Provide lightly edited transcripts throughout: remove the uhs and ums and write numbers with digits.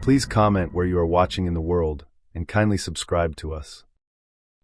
Please comment where you are watching in the world, and kindly subscribe to us.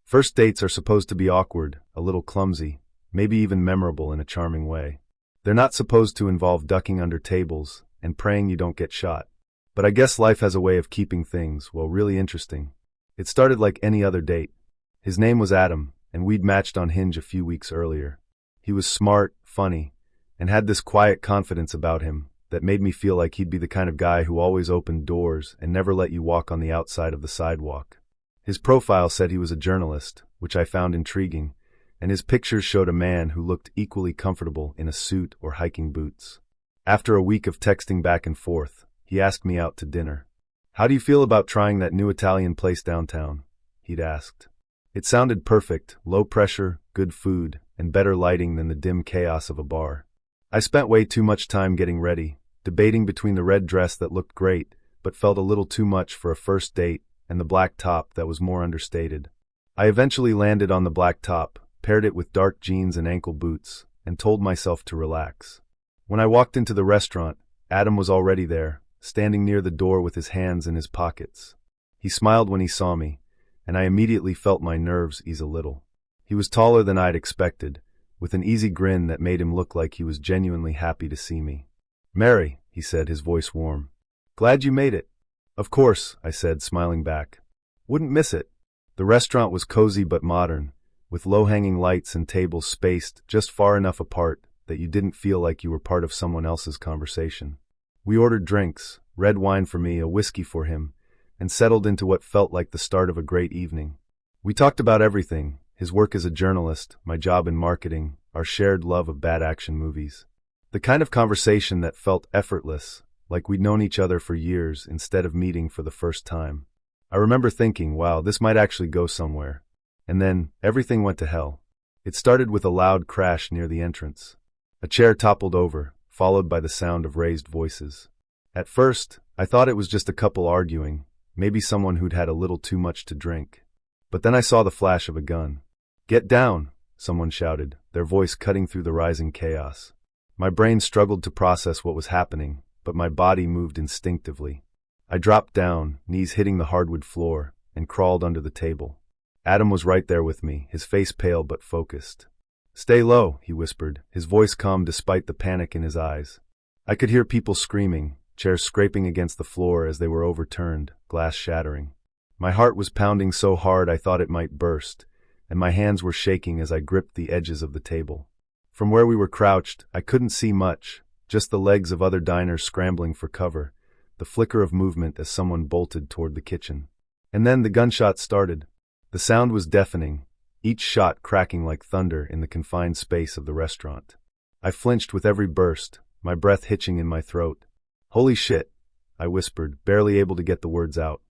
First dates are supposed to be awkward, a little clumsy, maybe even memorable in a charming way. They're not supposed to involve ducking under tables and praying you don't get shot. But I guess life has a way of keeping things, well, really interesting. It started like any other date. His name was Adam, and we'd matched on Hinge a few weeks earlier. He was smart, funny, and had this quiet confidence about him that made me feel like he'd be the kind of guy who always opened doors and never let you walk on the outside of the sidewalk. His profile said he was a journalist, which I found intriguing, and his pictures showed a man who looked equally comfortable in a suit or hiking boots. After a week of texting back and forth, he asked me out to dinner. "How do you feel about trying that new Italian place downtown?" he'd asked. It sounded perfect, low pressure, good food, and better lighting than the dim chaos of a bar. I spent way too much time getting ready, debating between the red dress that looked great but felt a little too much for a first date and the black top that was more understated. I eventually landed on the black top, paired it with dark jeans and ankle boots, and told myself to relax. When I walked into the restaurant, Adam was already there, standing near the door with his hands in his pockets. He smiled when he saw me, and I immediately felt my nerves ease a little. He was taller than I'd expected, with an easy grin that made him look like he was genuinely happy to see me. "Mary," he said, his voice warm. "Glad you made it." "Of course," I said, smiling back. "Wouldn't miss it." The restaurant was cozy but modern, with low-hanging lights and tables spaced just far enough apart that you didn't feel like you were part of someone else's conversation. We ordered drinks, red wine for me, a whiskey for him, and settled into what felt like the start of a great evening. We talked about everything: his work as a journalist, my job in marketing, our shared love of bad action movies. The kind of conversation that felt effortless, like we'd known each other for years instead of meeting for the first time. I remember thinking, wow, this might actually go somewhere. And then, everything went to hell. It started with a loud crash near the entrance. A chair toppled over, followed by the sound of raised voices. At first, I thought it was just a couple arguing, maybe someone who'd had a little too much to drink. But then I saw the flash of a gun. "Get down!" someone shouted, their voice cutting through the rising chaos. My brain struggled to process what was happening, but my body moved instinctively. I dropped down, knees hitting the hardwood floor, and crawled under the table. Adam was right there with me, his face pale but focused. "Stay low," he whispered, his voice calm despite the panic in his eyes. I could hear people screaming, chairs scraping against the floor as they were overturned, glass shattering. My heart was pounding so hard I thought it might burst, and my hands were shaking as I gripped the edges of the table. From where we were crouched, I couldn't see much, just the legs of other diners scrambling for cover, the flicker of movement as someone bolted toward the kitchen. And then the gunshots started. The sound was deafening, each shot cracking like thunder in the confined space of the restaurant. I flinched with every burst, my breath hitching in my throat. "Holy shit," I whispered, barely able to get the words out.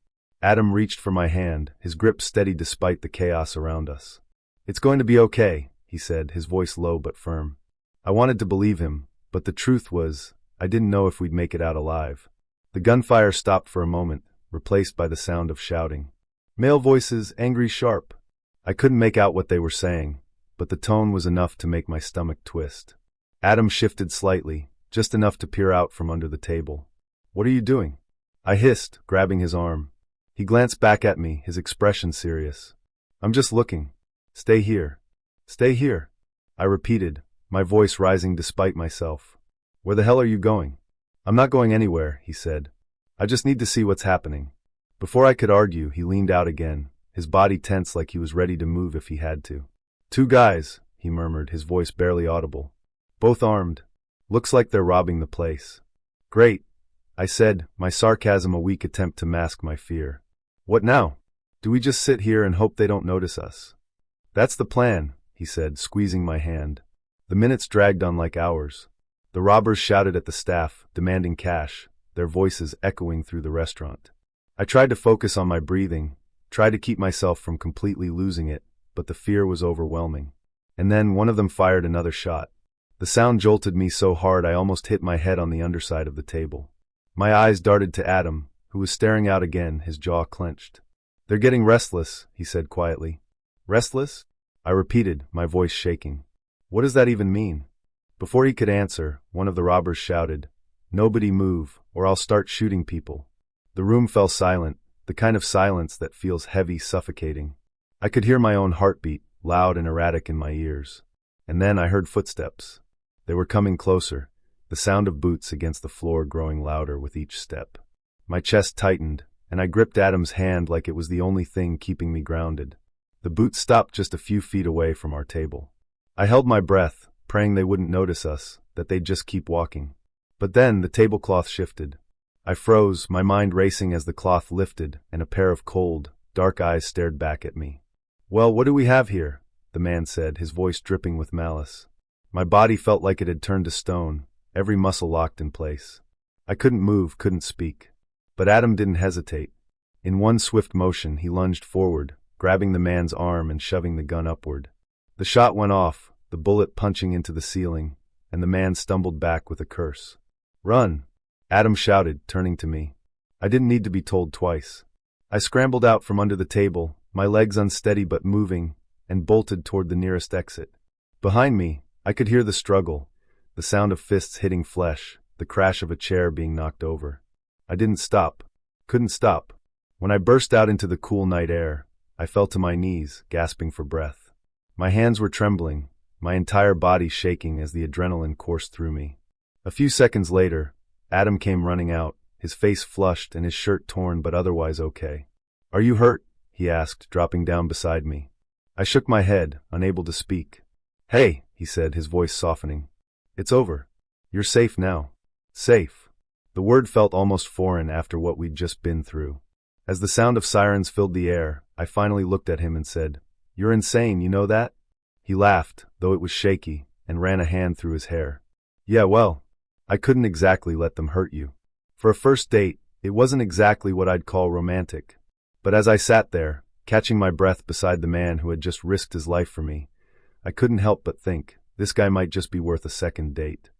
Adam reached for my hand, his grip steady despite the chaos around us. "It's going to be okay," he said, his voice low but firm. I wanted to believe him, but the truth was, I didn't know if we'd make it out alive. The gunfire stopped for a moment, replaced by the sound of shouting. Male voices, angry, sharp. I couldn't make out what they were saying, but the tone was enough to make my stomach twist. Adam shifted slightly, just enough to peer out from under the table. "What are you doing?" I hissed, grabbing his arm. He glanced back at me, his expression serious. "I'm just looking. Stay here. Stay here," I repeated, my voice rising despite myself. "Where the hell are you going?" "I'm not going anywhere," he said. "I just need to see what's happening." Before I could argue, he leaned out again, his body tense like he was ready to move if he had to. "Two guys," he murmured, his voice barely audible. "Both armed. Looks like they're robbing the place." "Great," I said, my sarcasm a weak attempt to mask my fear. "What now? Do we just sit here and hope they don't notice us?" "That's the plan," he said, squeezing my hand. The minutes dragged on like hours. The robbers shouted at the staff, demanding cash, their voices echoing through the restaurant. I tried to focus on my breathing, tried to keep myself from completely losing it, but the fear was overwhelming. And then one of them fired another shot. The sound jolted me so hard I almost hit my head on the underside of the table. My eyes darted to Adam, who was staring out again, his jaw clenched. "They're getting restless," he said quietly. "Restless?" I repeated, my voice shaking. "What does that even mean?" Before he could answer, one of the robbers shouted, "Nobody move, or I'll start shooting people." The room fell silent, the kind of silence that feels heavy, suffocating. I could hear my own heartbeat, loud and erratic in my ears. And then I heard footsteps. They were coming closer, the sound of boots against the floor growing louder with each step. My chest tightened, and I gripped Adam's hand like it was the only thing keeping me grounded. The boots stopped just a few feet away from our table. I held my breath, praying they wouldn't notice us, that they'd just keep walking. But then the tablecloth shifted. I froze, my mind racing as the cloth lifted, and a pair of cold, dark eyes stared back at me. "Well, what do we have here?" the man said, his voice dripping with malice. My body felt like it had turned to stone, every muscle locked in place. I couldn't move, couldn't speak. But Adam didn't hesitate. In one swift motion, he lunged forward, grabbing the man's arm and shoving the gun upward. The shot went off, the bullet punching into the ceiling, and the man stumbled back with a curse. "Run!" Adam shouted, turning to me. I didn't need to be told twice. I scrambled out from under the table, my legs unsteady but moving, and bolted toward the nearest exit. Behind me, I could hear the struggle, the sound of fists hitting flesh, the crash of a chair being knocked over. I didn't stop, couldn't stop. When I burst out into the cool night air, I fell to my knees, gasping for breath. My hands were trembling, my entire body shaking as the adrenaline coursed through me. A few seconds later, Adam came running out, his face flushed and his shirt torn but otherwise okay. "Are you hurt?" he asked, dropping down beside me. I shook my head, unable to speak. "Hey," he said, his voice softening. "It's over. You're safe now." Safe. The word felt almost foreign after what we'd just been through. As the sound of sirens filled the air, I finally looked at him and said, "You're insane, you know that?" He laughed, though it was shaky, and ran a hand through his hair. "Yeah, well, I couldn't exactly let them hurt you." For a first date, it wasn't exactly what I'd call romantic. But as I sat there, catching my breath beside the man who had just risked his life for me, I couldn't help but think, this guy might just be worth a second date.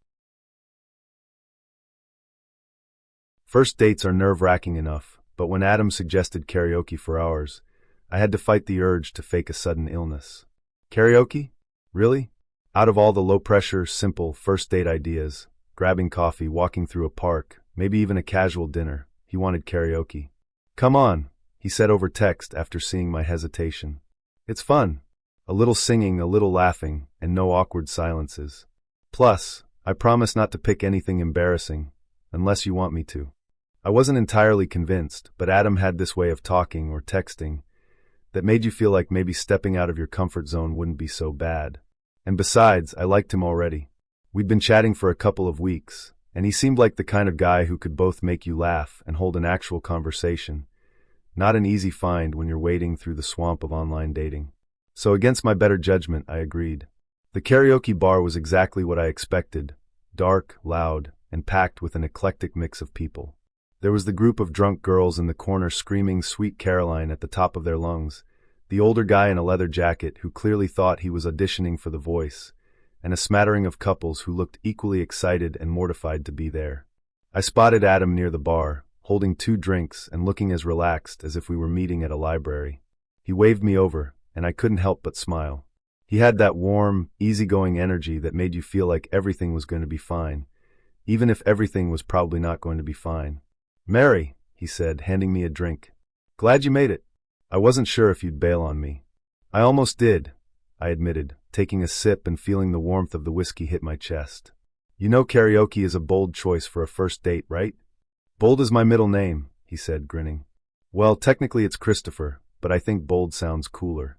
First dates are nerve-wracking enough, but when Adam suggested karaoke for ours, I had to fight the urge to fake a sudden illness. Karaoke? Really? Out of all the low-pressure, simple, first-date ideas, grabbing coffee, walking through a park, maybe even a casual dinner, he wanted karaoke. "Come on," he said over text after seeing my hesitation. "It's fun. A little singing, a little laughing, and no awkward silences. Plus, I promise not to pick anything embarrassing, unless you want me to." I wasn't entirely convinced, but Adam had this way of talking or texting that made you feel like maybe stepping out of your comfort zone wouldn't be so bad. And besides, I liked him already. We'd been chatting for a couple of weeks, and he seemed like the kind of guy who could both make you laugh and hold an actual conversation. Not an easy find when you're wading through the swamp of online dating. So against my better judgment, I agreed. The karaoke bar was exactly what I expected, dark, loud, and packed with an eclectic mix of people. There was the group of drunk girls in the corner screaming Sweet Caroline at the top of their lungs, the older guy in a leather jacket who clearly thought he was auditioning for The Voice, and a smattering of couples who looked equally excited and mortified to be there. I spotted Adam near the bar, holding 2 drinks and looking as relaxed as if we were meeting at a library. He waved me over, and I couldn't help but smile. He had that warm, easygoing energy that made you feel like everything was going to be fine, even if everything was probably not going to be fine. "Mary," he said, handing me a drink. "Glad you made it. I wasn't sure if you'd bail on me." "I almost did," I admitted, taking a sip and feeling the warmth of the whiskey hit my chest. "You know karaoke is a bold choice for a first date, right?" "Bold is my middle name," he said, grinning. "Well, technically it's Christopher, but I think Bold sounds cooler."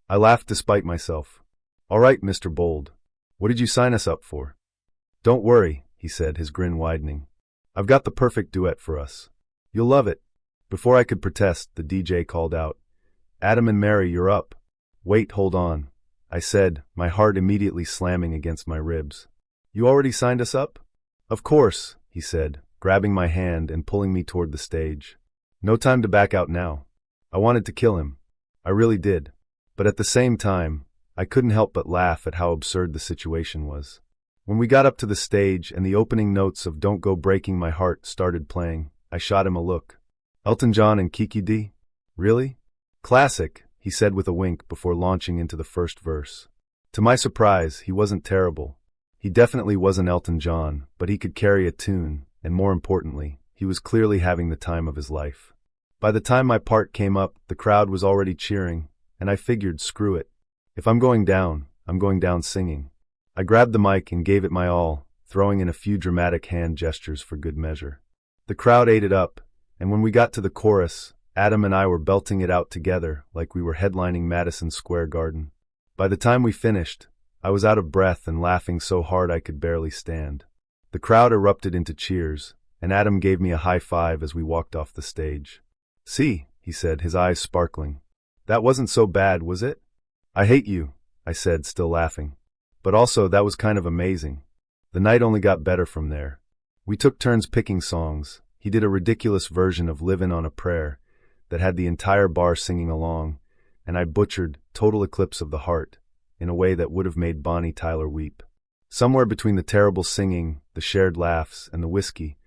I laughed despite myself. "All right, Mr. Bold. What did you sign us up for?" "Don't worry," he said, his grin widening. "I've got the perfect duet for us. You'll love it." Before I could protest, the DJ called out, "Adam and Mary, you're up." "Wait, hold on," I said, my heart immediately slamming against my ribs. "You already signed us up?" "Of course," he said, grabbing my hand and pulling me toward the stage. No time to back out now. I wanted to kill him. I really did. But at the same time, I couldn't help but laugh at how absurd the situation was. When we got up to the stage and the opening notes of Don't Go Breaking My Heart started playing, I shot him a look. "Elton John and Kiki D? Really?" "Classic," he said with a wink before launching into the first verse. To my surprise, he wasn't terrible. He definitely wasn't Elton John, but he could carry a tune, and more importantly, He was clearly having the time of his life. By the time my part came up, the crowd was already cheering, and I figured, screw it. If I'm going down singing. I grabbed the mic and gave it my all, throwing in a few dramatic hand gestures for good measure. The crowd ate it up, and when we got to the chorus, Adam and I were belting it out together like we were headlining Madison Square Garden. By the time we finished, I was out of breath and laughing so hard I could barely stand. The crowd erupted into cheers, and Adam gave me a high five as we walked off the stage. "See," he said, his eyes sparkling. "That wasn't so bad, was it?" "I hate you," I said, still laughing. "But also, that was kind of amazing." The night only got better from there. We took turns picking songs. He did a ridiculous version of Livin' on a Prayer that had the entire bar singing along, and I butchered Total Eclipse of the Heart in a way that would have made Bonnie Tyler weep. Somewhere between the terrible singing, the shared laughs, and the whiskey,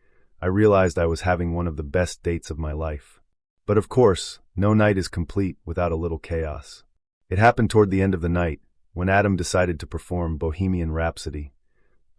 I realized I was having one of the best dates of my life. But of course, no night is complete without a little chaos. It happened toward the end of the night, when Adam decided to perform Bohemian Rhapsody,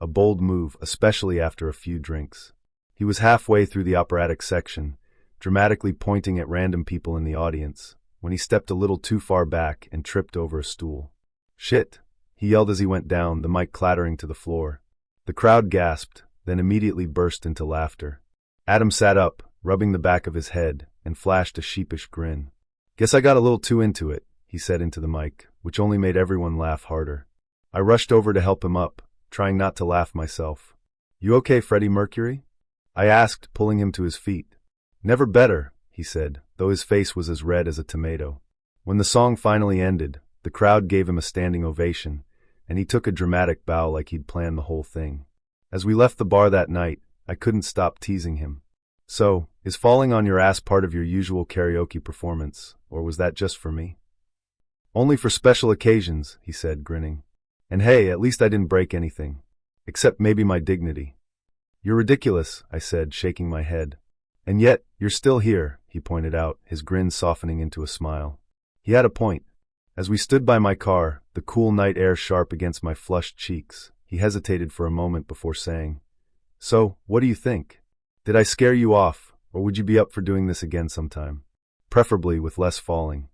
a bold move, especially after a few drinks. He was halfway through the operatic section, dramatically pointing at random people in the audience, when he stepped a little too far back and tripped over a stool. "Shit!" he yelled as he went down, the mic clattering to the floor. The crowd gasped, then immediately burst into laughter. Adam sat up, rubbing the back of his head, and flashed a sheepish grin. "Guess I got a little too into it," he said into the mic, which only made everyone laugh harder. I rushed over to help him up, trying not to laugh myself. "You okay, Freddie Mercury?" I asked, pulling him to his feet. "Never better," he said, though his face was as red as a tomato. When the song finally ended, the crowd gave him a standing ovation, and he took a dramatic bow like he'd planned the whole thing. As we left the bar that night, I couldn't stop teasing him. "So, is falling on your ass part of your usual karaoke performance, or was that just for me?" "Only for special occasions," he said, grinning. "And hey, at least I didn't break anything. Except maybe my dignity." "You're ridiculous," I said, shaking my head. "And yet, you're still here," he pointed out, his grin softening into a smile. He had a point. As we stood by my car, the cool night air sharp against my flushed cheeks, he hesitated for a moment before saying, "So, what do you think? Did I scare you off, or would you be up for doing this again sometime? Preferably with less falling."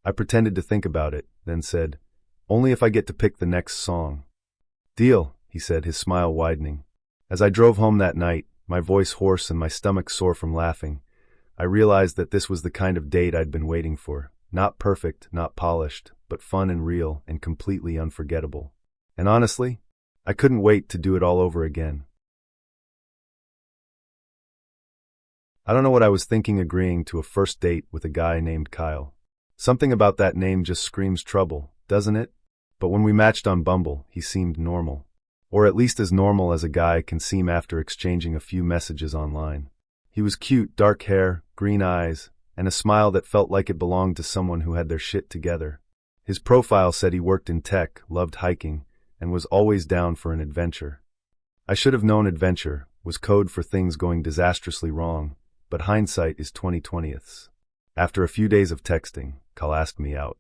I pretended to think about it, then said, "Only if I get to pick the next song." "Deal," he said, his smile widening. As I drove home that night, my voice hoarse and my stomach sore from laughing, I realized that this was the kind of date I'd been waiting for. Not perfect, not polished, but fun and real and completely unforgettable. And honestly, I couldn't wait to do it all over again. I don't know what I was thinking agreeing to a first date with a guy named Kyle. Something about that name just screams trouble, doesn't it? But when we matched on Bumble, he seemed normal. Or at least as normal as a guy can seem after exchanging a few messages online. He was cute, dark hair, green eyes, and a smile that felt like it belonged to someone who had their shit together. His profile said he worked in tech, loved hiking, and was always down for an adventure. I should have known adventure was code for things going disastrously wrong, but hindsight is 20/20ths. After a few days of texting, Kyle asked me out.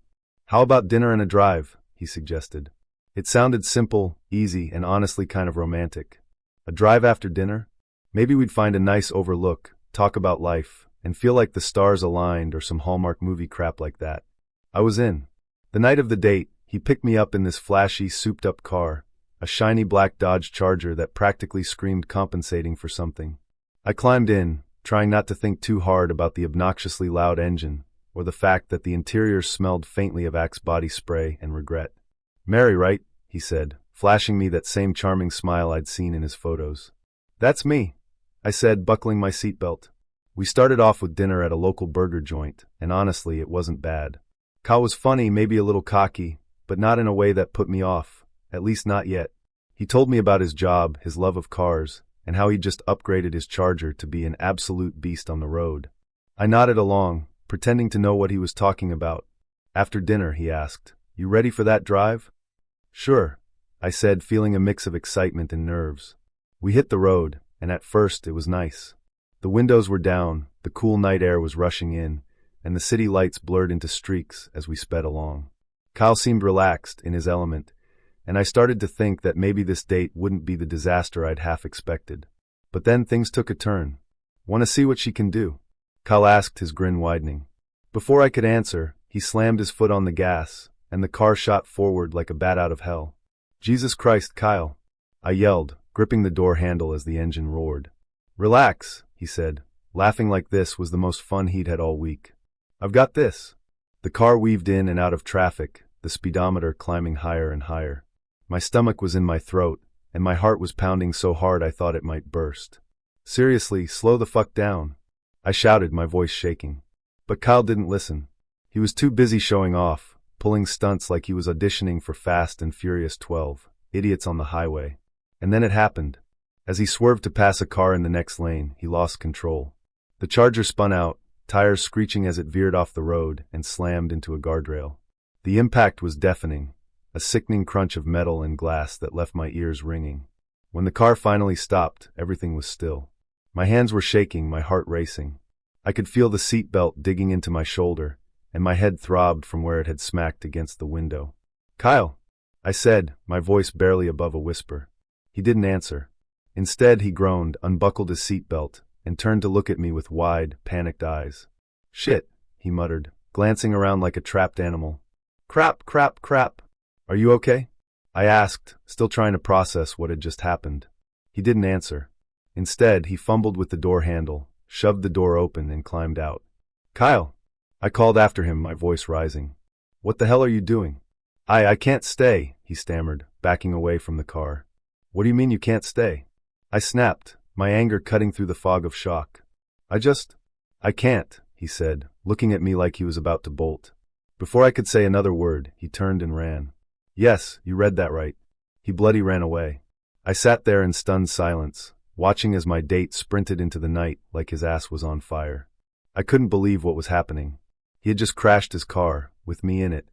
"How about dinner and a drive?" he suggested. It sounded simple, easy, and honestly kind of romantic. A drive after dinner? Maybe we'd find a nice overlook, talk about life, and feel like the stars aligned or some Hallmark movie crap like that. I was in. The night of the date, he picked me up in this flashy, souped-up car, a shiny black Dodge Charger that practically screamed compensating for something. I climbed in, trying not to think too hard about the obnoxiously loud engine, or the fact that the interior smelled faintly of Axe body spray and regret. "Mary, right?" he said, flashing me that same charming smile I'd seen in his photos. "That's me," I said, buckling my seatbelt. We started off with dinner at a local burger joint, and honestly, it wasn't bad. Kyle was funny, maybe a little cocky, but not in a way that put me off, at least not yet. He told me about his job, his love of cars, and how he just upgraded his Charger to be an absolute beast on the road. I nodded along, pretending to know what he was talking about. After dinner, he asked, "You ready for that drive?" "Sure," I said, feeling a mix of excitement and nerves. We hit the road, and at first it was nice. The windows were down, the cool night air was rushing in, and the city lights blurred into streaks as we sped along. Kyle seemed relaxed, in his element, and I started to think that maybe this date wouldn't be the disaster I'd half expected. But then things took a turn. "Want to see what she can do?" Kyle asked, his grin widening. Before I could answer, he slammed his foot on the gas, and the car shot forward like a bat out of hell. "Jesus Christ, Kyle!" I yelled, gripping the door handle as the engine roared. "Relax," he said, laughing like this was the most fun he'd had all week. "I've got this." The car weaved in and out of traffic, the speedometer climbing higher and higher. My stomach was in my throat, and my heart was pounding so hard I thought it might burst. "Seriously, slow the fuck down," I shouted, my voice shaking. But Kyle didn't listen. He was too busy showing off, pulling stunts like he was auditioning for Fast and Furious 12, Idiots on the Highway. And then it happened. As he swerved to pass a car in the next lane, he lost control. The Charger spun out, tires screeching as it veered off the road and slammed into a guardrail. The impact was deafening, a sickening crunch of metal and glass that left my ears ringing. When the car finally stopped, everything was still. My hands were shaking, my heart racing. I could feel the seat belt digging into my shoulder, and my head throbbed from where it had smacked against the window. "Kyle," I said, my voice barely above a whisper. He didn't answer. Instead, he groaned, unbuckled his seat belt, and turned to look at me with wide, panicked eyes. "Shit," he muttered, glancing around like a trapped animal. "Crap, crap, crap. Are you okay?" I asked, still trying to process what had just happened. He didn't answer. Instead, he fumbled with the door handle, shoved the door open, and climbed out. "Kyle!" I called after him, my voice rising. "What the hell are you doing?" I can't stay," he stammered, backing away from the car. "What do you mean you can't stay?" I snapped, my anger cutting through the fog of shock. I can't," he said, looking at me like he was about to bolt. Before I could say another word, he turned and ran. Yes, you read that right. He bloody ran away. I sat there in stunned silence, watching as my date sprinted into the night like his ass was on fire. I couldn't believe what was happening. He had just crashed his car, with me in it,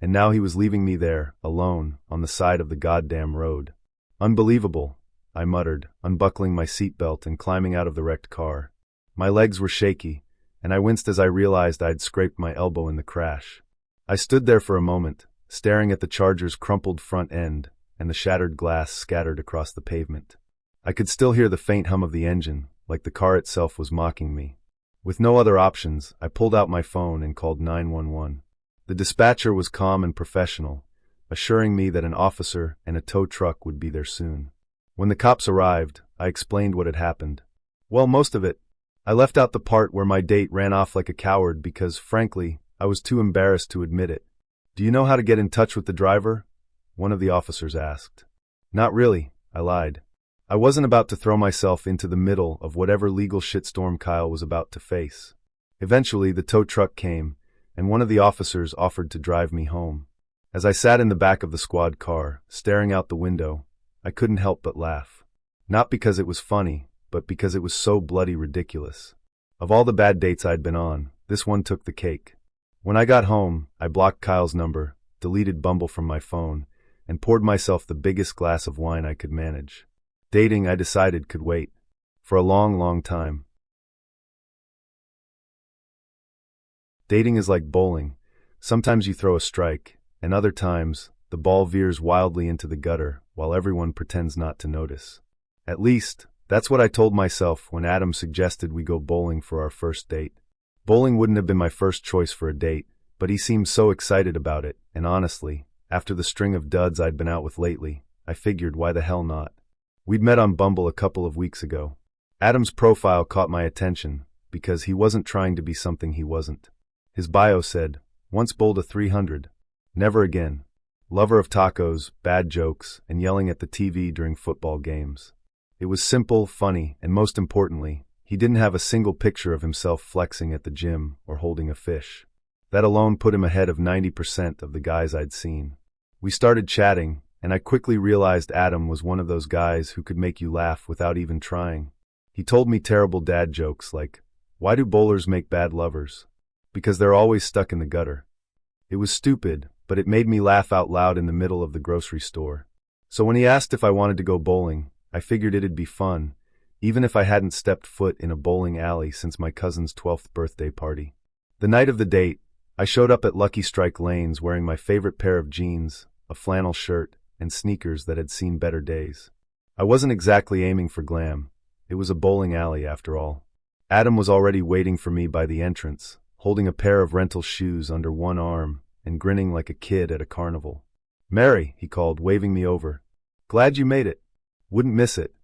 and now he was leaving me there, alone, on the side of the goddamn road. "Unbelievable," I muttered, unbuckling my seatbelt and climbing out of the wrecked car. My legs were shaky, and I winced as I realized I'd scraped my elbow in the crash. I stood there for a moment, staring at the Charger's crumpled front end and the shattered glass scattered across the pavement. I could still hear the faint hum of the engine, like the car itself was mocking me. With no other options, I pulled out my phone and called 911. The dispatcher was calm and professional, assuring me that an officer and a tow truck would be there soon. When the cops arrived, I explained what had happened. Well, most of it. I left out the part where my date ran off like a coward because, frankly, I was too embarrassed to admit it. "Do you know how to get in touch with the driver?" one of the officers asked. "Not really," I lied. I wasn't about to throw myself into the middle of whatever legal shitstorm Kyle was about to face. Eventually, the tow truck came, and one of the officers offered to drive me home. As I sat in the back of the squad car, staring out the window, I couldn't help but laugh. Not because it was funny, but because it was so bloody ridiculous. Of all the bad dates I'd been on, this one took the cake. When I got home, I blocked Kyle's number, deleted Bumble from my phone, and poured myself the biggest glass of wine I could manage. Dating, I decided, could wait. For a long, long time. Dating is like bowling. Sometimes you throw a strike, and other times, the ball veers wildly into the gutter while everyone pretends not to notice. At least, that's what I told myself when Adam suggested we go bowling for our first date. Bowling wouldn't have been my first choice for a date, but he seemed so excited about it, and honestly, after the string of duds I'd been out with lately, I figured why the hell not. We'd met on Bumble a couple of weeks ago. Adam's profile caught my attention, because he wasn't trying to be something he wasn't. His bio said, "Once bowled a 300. Never again. Lover of tacos, bad jokes, and yelling at the TV during football games." It was simple, funny, and most importantly, he didn't have a single picture of himself flexing at the gym or holding a fish. That alone put him ahead of 90% of the guys I'd seen. We started chatting, and I quickly realized Adam was one of those guys who could make you laugh without even trying. He told me terrible dad jokes like, "Why do bowlers make bad lovers? Because they're always stuck in the gutter." It was stupid, but it made me laugh out loud in the middle of the grocery store. So when he asked if I wanted to go bowling, I figured it'd be fun, even if I hadn't stepped foot in a bowling alley since my cousin's 12th birthday party. The night of the date, I showed up at Lucky Strike Lanes wearing my favorite pair of jeans, a flannel shirt, and sneakers that had seen better days. I wasn't exactly aiming for glam. It was a bowling alley after all. Adam was already waiting for me by the entrance, holding a pair of rental shoes under one arm and grinning like a kid at a carnival. "Mary," he called, waving me over. "Glad you made it." "Wouldn't miss it,"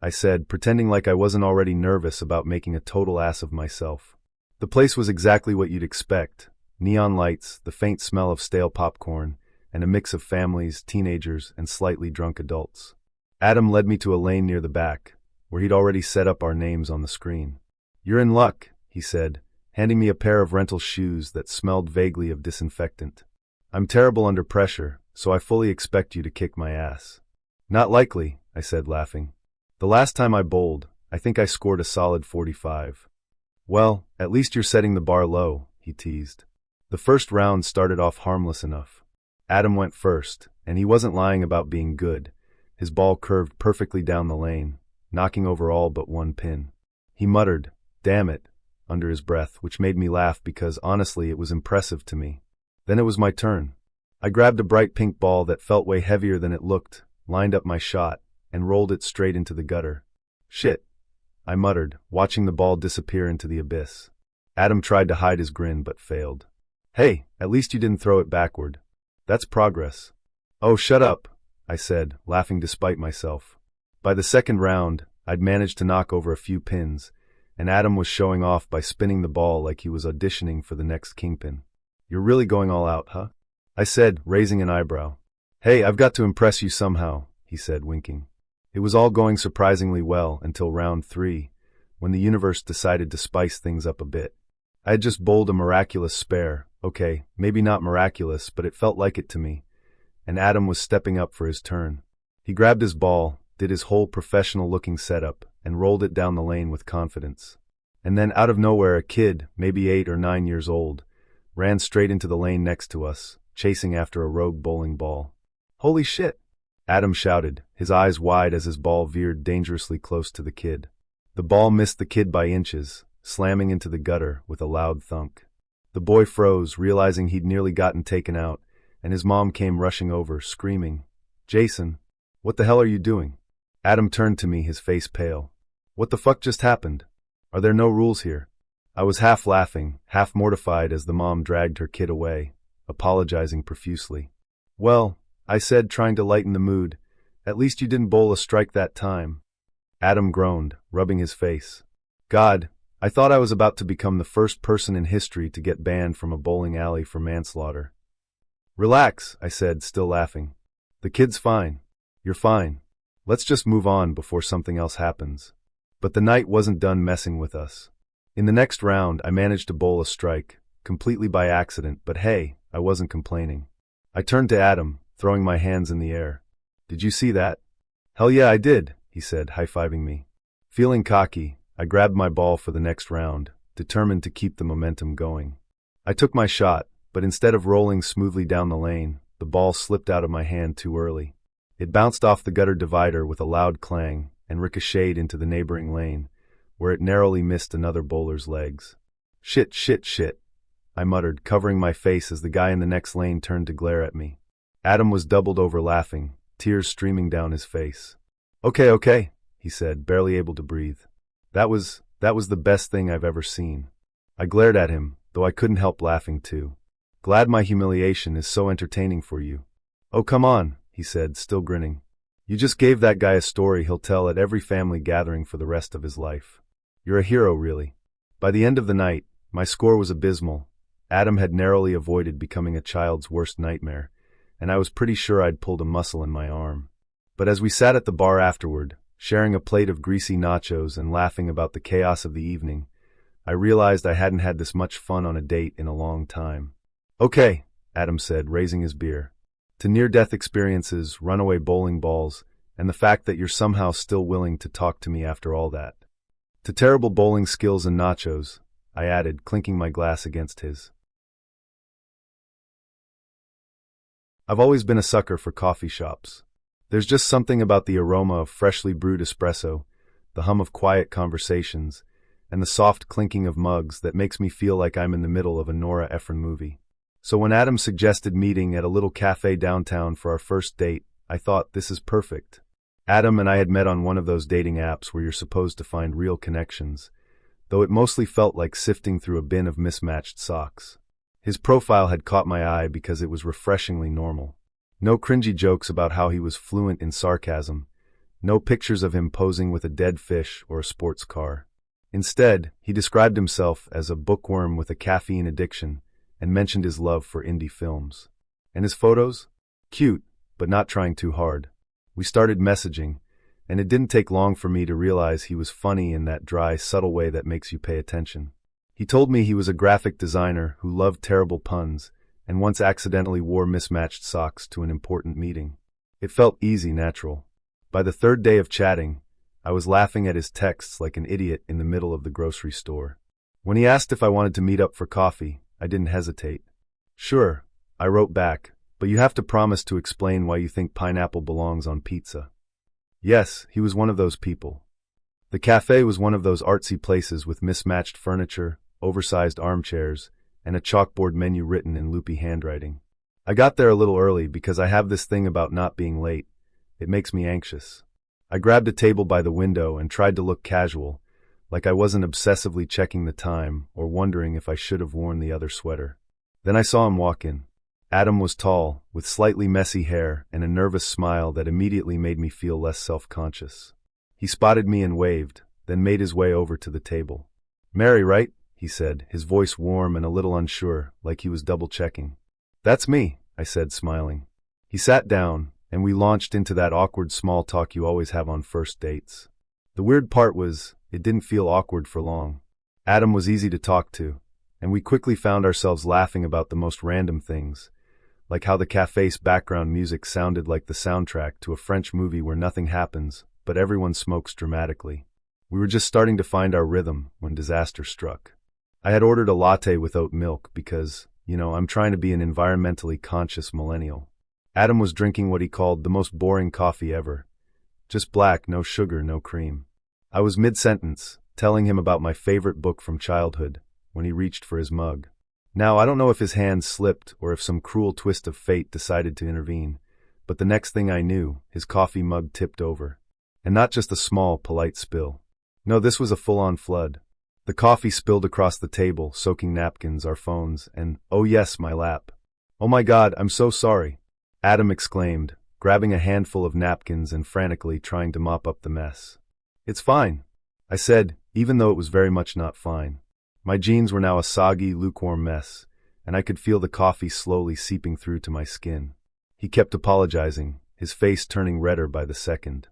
I said, pretending like I wasn't already nervous about making a total ass of myself. The place was exactly what you'd expect. Neon lights, the faint smell of stale popcorn, and a mix of families, teenagers, and slightly drunk adults. Adam led me to a lane near the back, where he'd already set up our names on the screen. "You're in luck," he said, handing me a pair of rental shoes that smelled vaguely of disinfectant. "I'm terrible under pressure, so I fully expect you to kick my ass." "Not likely," I said, laughing. "The last time I bowled, I think I scored a solid 45. "Well, at least you're setting the bar low," he teased. The first round started off harmless enough. Adam went first, and he wasn't lying about being good. His ball curved perfectly down the lane, knocking over all but one pin. He muttered, "Damn it," under his breath, which made me laugh because honestly it was impressive to me. Then it was my turn. I grabbed a bright pink ball that felt way heavier than it looked, lined up my shot, and rolled it straight into the gutter. "Shit," I muttered, watching the ball disappear into the abyss. Adam tried to hide his grin but failed. "Hey, at least you didn't throw it backward. That's progress." "Oh, shut up," I said, laughing despite myself. By the second round, I'd managed to knock over a few pins, and Adam was showing off by spinning the ball like he was auditioning for the next kingpin. "You're really going all out, huh?" I said, raising an eyebrow. "Hey, I've got to impress you somehow," he said, winking. It was all going surprisingly well until round 3, when the universe decided to spice things up a bit. I had just bowled a miraculous spare, okay, maybe not miraculous, but it felt like it to me, and Adam was stepping up for his turn. He grabbed his ball, did his whole professional-looking setup, and rolled it down the lane with confidence. And then out of nowhere a kid, maybe 8 or 9 years old, ran straight into the lane next to us, chasing after a rogue bowling ball. "Holy shit!" Adam shouted, his eyes wide as his ball veered dangerously close to the kid. The ball missed the kid by inches, slamming into the gutter with a loud thunk. The boy froze, realizing he'd nearly gotten taken out, and his mom came rushing over, screaming, "Jason, what the hell are you doing?" Adam turned to me, his face pale. "What the fuck just happened? Are there no rules here?" I was half laughing, half mortified as the mom dragged her kid away, apologizing profusely. "Well," I said, trying to lighten the mood, "at least you didn't bowl a strike that time." Adam groaned, rubbing his face. "God, I thought I was about to become the first person in history to get banned from a bowling alley for manslaughter." "Relax," I said, still laughing. "The kid's fine. You're fine. Let's just move on before something else happens." But the night wasn't done messing with us. In the next round, I managed to bowl a strike, completely by accident, but hey, I wasn't complaining. I turned to Adam, throwing my hands in the air. "Did you see that?" "Hell yeah, I did," he said, high-fiving me. Feeling cocky, I grabbed my ball for the next round, determined to keep the momentum going. I took my shot, but instead of rolling smoothly down the lane, the ball slipped out of my hand too early. It bounced off the gutter divider with a loud clang and ricocheted into the neighboring lane, where it narrowly missed another bowler's legs. "Shit, shit, shit," I muttered, covering my face as the guy in the next lane turned to glare at me. Adam was doubled over laughing, tears streaming down his face. Okay, he said, barely able to breathe. That was the best thing I've ever seen." I glared at him, though I couldn't help laughing too. "Glad my humiliation is so entertaining for you." "Oh, come on," he said, still grinning. "You just gave that guy a story he'll tell at every family gathering for the rest of his life. You're a hero, really." By the end of the night, my score was abysmal. Adam had narrowly avoided becoming a child's worst nightmare, and I was pretty sure I'd pulled a muscle in my arm. But as we sat at the bar afterward, sharing a plate of greasy nachos and laughing about the chaos of the evening, I realized I hadn't had this much fun on a date in a long time. "Okay," Adam said, raising his beer. "To near-death experiences, runaway bowling balls, and the fact that you're somehow still willing to talk to me after all that. To terrible bowling skills and nachos," I added, clinking my glass against his. I've always been a sucker for coffee shops. There's just something about the aroma of freshly brewed espresso, the hum of quiet conversations, and the soft clinking of mugs that makes me feel like I'm in the middle of a Nora Ephron movie. So when Adam suggested meeting at a little cafe downtown for our first date, I thought, this is perfect. Adam and I had met on one of those dating apps where you're supposed to find real connections, though it mostly felt like sifting through a bin of mismatched socks. His profile had caught my eye because it was refreshingly normal. No cringy jokes about how he was fluent in sarcasm, no pictures of him posing with a dead fish or a sports car. Instead, he described himself as a bookworm with a caffeine addiction and mentioned his love for indie films. And his photos? Cute, but not trying too hard. We started messaging, and it didn't take long for me to realize he was funny in that dry, subtle way that makes you pay attention. He told me he was a graphic designer who loved terrible puns and once accidentally wore mismatched socks to an important meeting. It felt easy, natural. By the third day of chatting, I was laughing at his texts like an idiot in the middle of the grocery store. When he asked if I wanted to meet up for coffee, I didn't hesitate. Sure, I wrote back, but you have to promise to explain why you think pineapple belongs on pizza. Yes, he was one of those people. The cafe was one of those artsy places with mismatched furniture, oversized armchairs, and a chalkboard menu written in loopy handwriting. I got there a little early because I have this thing about not being late. It makes me anxious. I grabbed a table by the window and tried to look casual, like I wasn't obsessively checking the time or wondering if I should have worn the other sweater. Then I saw him walk in. Adam was tall, with slightly messy hair and a nervous smile that immediately made me feel less self-conscious. He spotted me and waved, then made his way over to the table. "Mary, right?" he said, his voice warm and a little unsure, like he was double-checking. "That's me," I said, smiling. He sat down, and we launched into that awkward small talk you always have on first dates. The weird part was, it didn't feel awkward for long. Adam was easy to talk to, and we quickly found ourselves laughing about the most random things, like how the cafe's background music sounded like the soundtrack to a French movie where nothing happens, but everyone smokes dramatically. We were just starting to find our rhythm when disaster struck. I had ordered a latte with oat milk because, I'm trying to be an environmentally conscious millennial. Adam was drinking what he called the most boring coffee ever. Just black, no sugar, no cream. I was mid-sentence, telling him about my favorite book from childhood, when he reached for his mug. Now, I don't know if his hand slipped or if some cruel twist of fate decided to intervene, but the next thing I knew, his coffee mug tipped over. And not just a small, polite spill. No, this was a full-on flood. The coffee spilled across the table, soaking napkins, our phones, and, oh yes, my lap. "Oh my God, I'm so sorry," Adam exclaimed, grabbing a handful of napkins and frantically trying to mop up the mess. "It's fine," I said, even though it was very much not fine. My jeans were now a soggy, lukewarm mess, and I could feel the coffee slowly seeping through to my skin. He kept apologizing, his face turning redder by the second.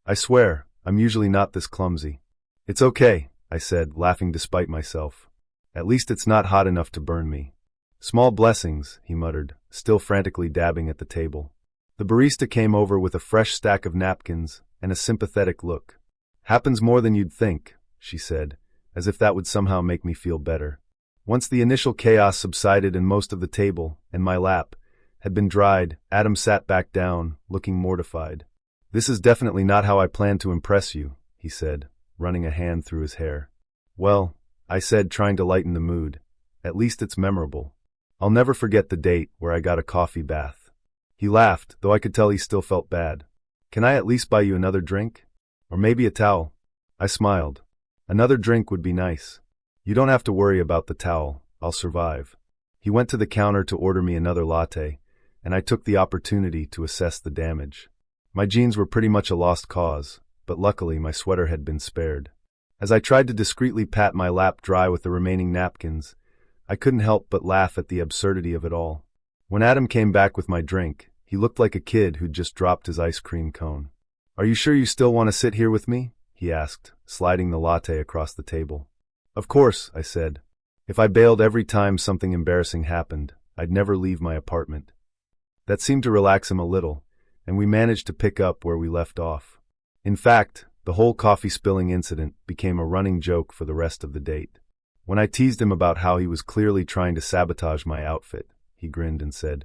"I swear, I'm usually not this clumsy." "It's okay," I said, laughing despite myself. "At least it's not hot enough to burn me." "Small blessings," he muttered, still frantically dabbing at the table. The barista came over with a fresh stack of napkins and a sympathetic look. "Happens more than you'd think," she said, as if that would somehow make me feel better. Once the initial chaos subsided and most of the table, and my lap, had been dried, Adam sat back down, looking mortified. "This is definitely not how I planned to impress you," he said, running a hand through his hair. "Well," I said, trying to lighten the mood, "at least it's memorable. I'll never forget the date where I got a coffee bath." He laughed, though I could tell he still felt bad. "Can I at least buy you another drink? Or maybe a towel?" I smiled. "Another drink would be nice." "You don't have to worry about the towel. I'll survive." He went to the counter to order me another latte, and I took the opportunity to assess the damage. My jeans were pretty much a lost cause, but luckily my sweater had been spared. As I tried to discreetly pat my lap dry with the remaining napkins, I couldn't help but laugh at the absurdity of it all. When Adam came back with my drink, he looked like a kid who'd just dropped his ice cream cone. "Are you sure you still want to sit here with me?" he asked, sliding the latte across the table. "Of course," I said. If I bailed every time something embarrassing happened, I'd never leave my apartment. That seemed to relax him a little, and we managed to pick up where we left off. In fact, the whole coffee spilling incident became a running joke for the rest of the date. When I teased him about how he was clearly trying to sabotage my outfit, he grinned and said,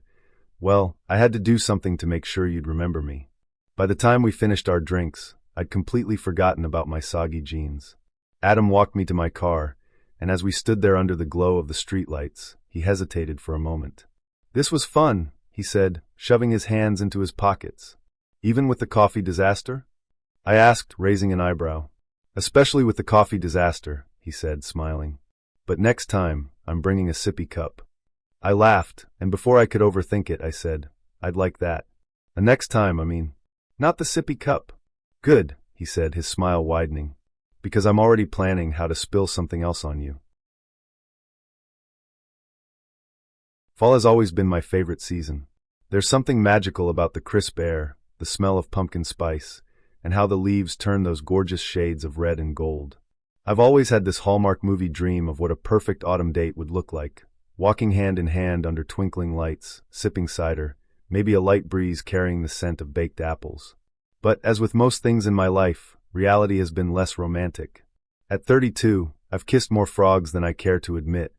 "Well, I had to do something to make sure you'd remember me." By the time we finished our drinks, I'd completely forgotten about my soggy jeans. Adam walked me to my car, and as we stood there under the glow of the streetlights, he hesitated for a moment. "This was fun," he said, shoving his hands into his pockets. "Even with the coffee disaster?" I asked, raising an eyebrow. "Especially with the coffee disaster," he said, smiling. But next time, I'm bringing a sippy cup. I laughed, and before I could overthink it, I said, I'd like that. The next time, I mean. Not the sippy cup. Good, he said, his smile widening. Because I'm already planning how to spill something else on you. Fall has always been my favorite season. There's something magical about the crisp air, the smell of pumpkin spice, and how the leaves turn those gorgeous shades of red and gold. I've always had this Hallmark movie dream of what a perfect autumn date would look like, walking hand in hand under twinkling lights, sipping cider, maybe a light breeze carrying the scent of baked apples. But, as with most things in my life, reality has been less romantic. At 32, I've kissed more frogs than I care to admit,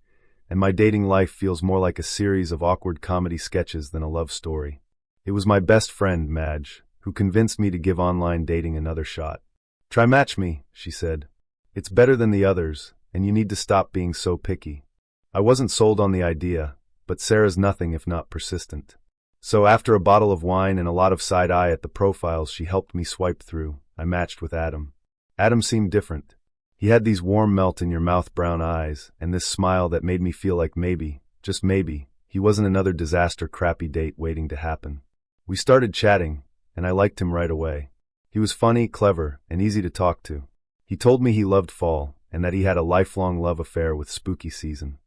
and my dating life feels more like a series of awkward comedy sketches than a love story. It was my best friend, Madge, who convinced me to give online dating another shot. Try Match Me, she said. It's better than the others, and you need to stop being so picky. I wasn't sold on the idea, but Sarah's nothing if not persistent. So after a bottle of wine and a lot of side-eye at the profiles she helped me swipe through, I matched with Adam. Adam seemed different. He had these warm melt-in-your-mouth brown eyes, and this smile that made me feel like maybe, just maybe, he wasn't another disaster crappy date waiting to happen. We started chatting, and I liked him right away. He was funny, clever, and easy to talk to. He told me he loved fall, and that he had a lifelong love affair with spooky season.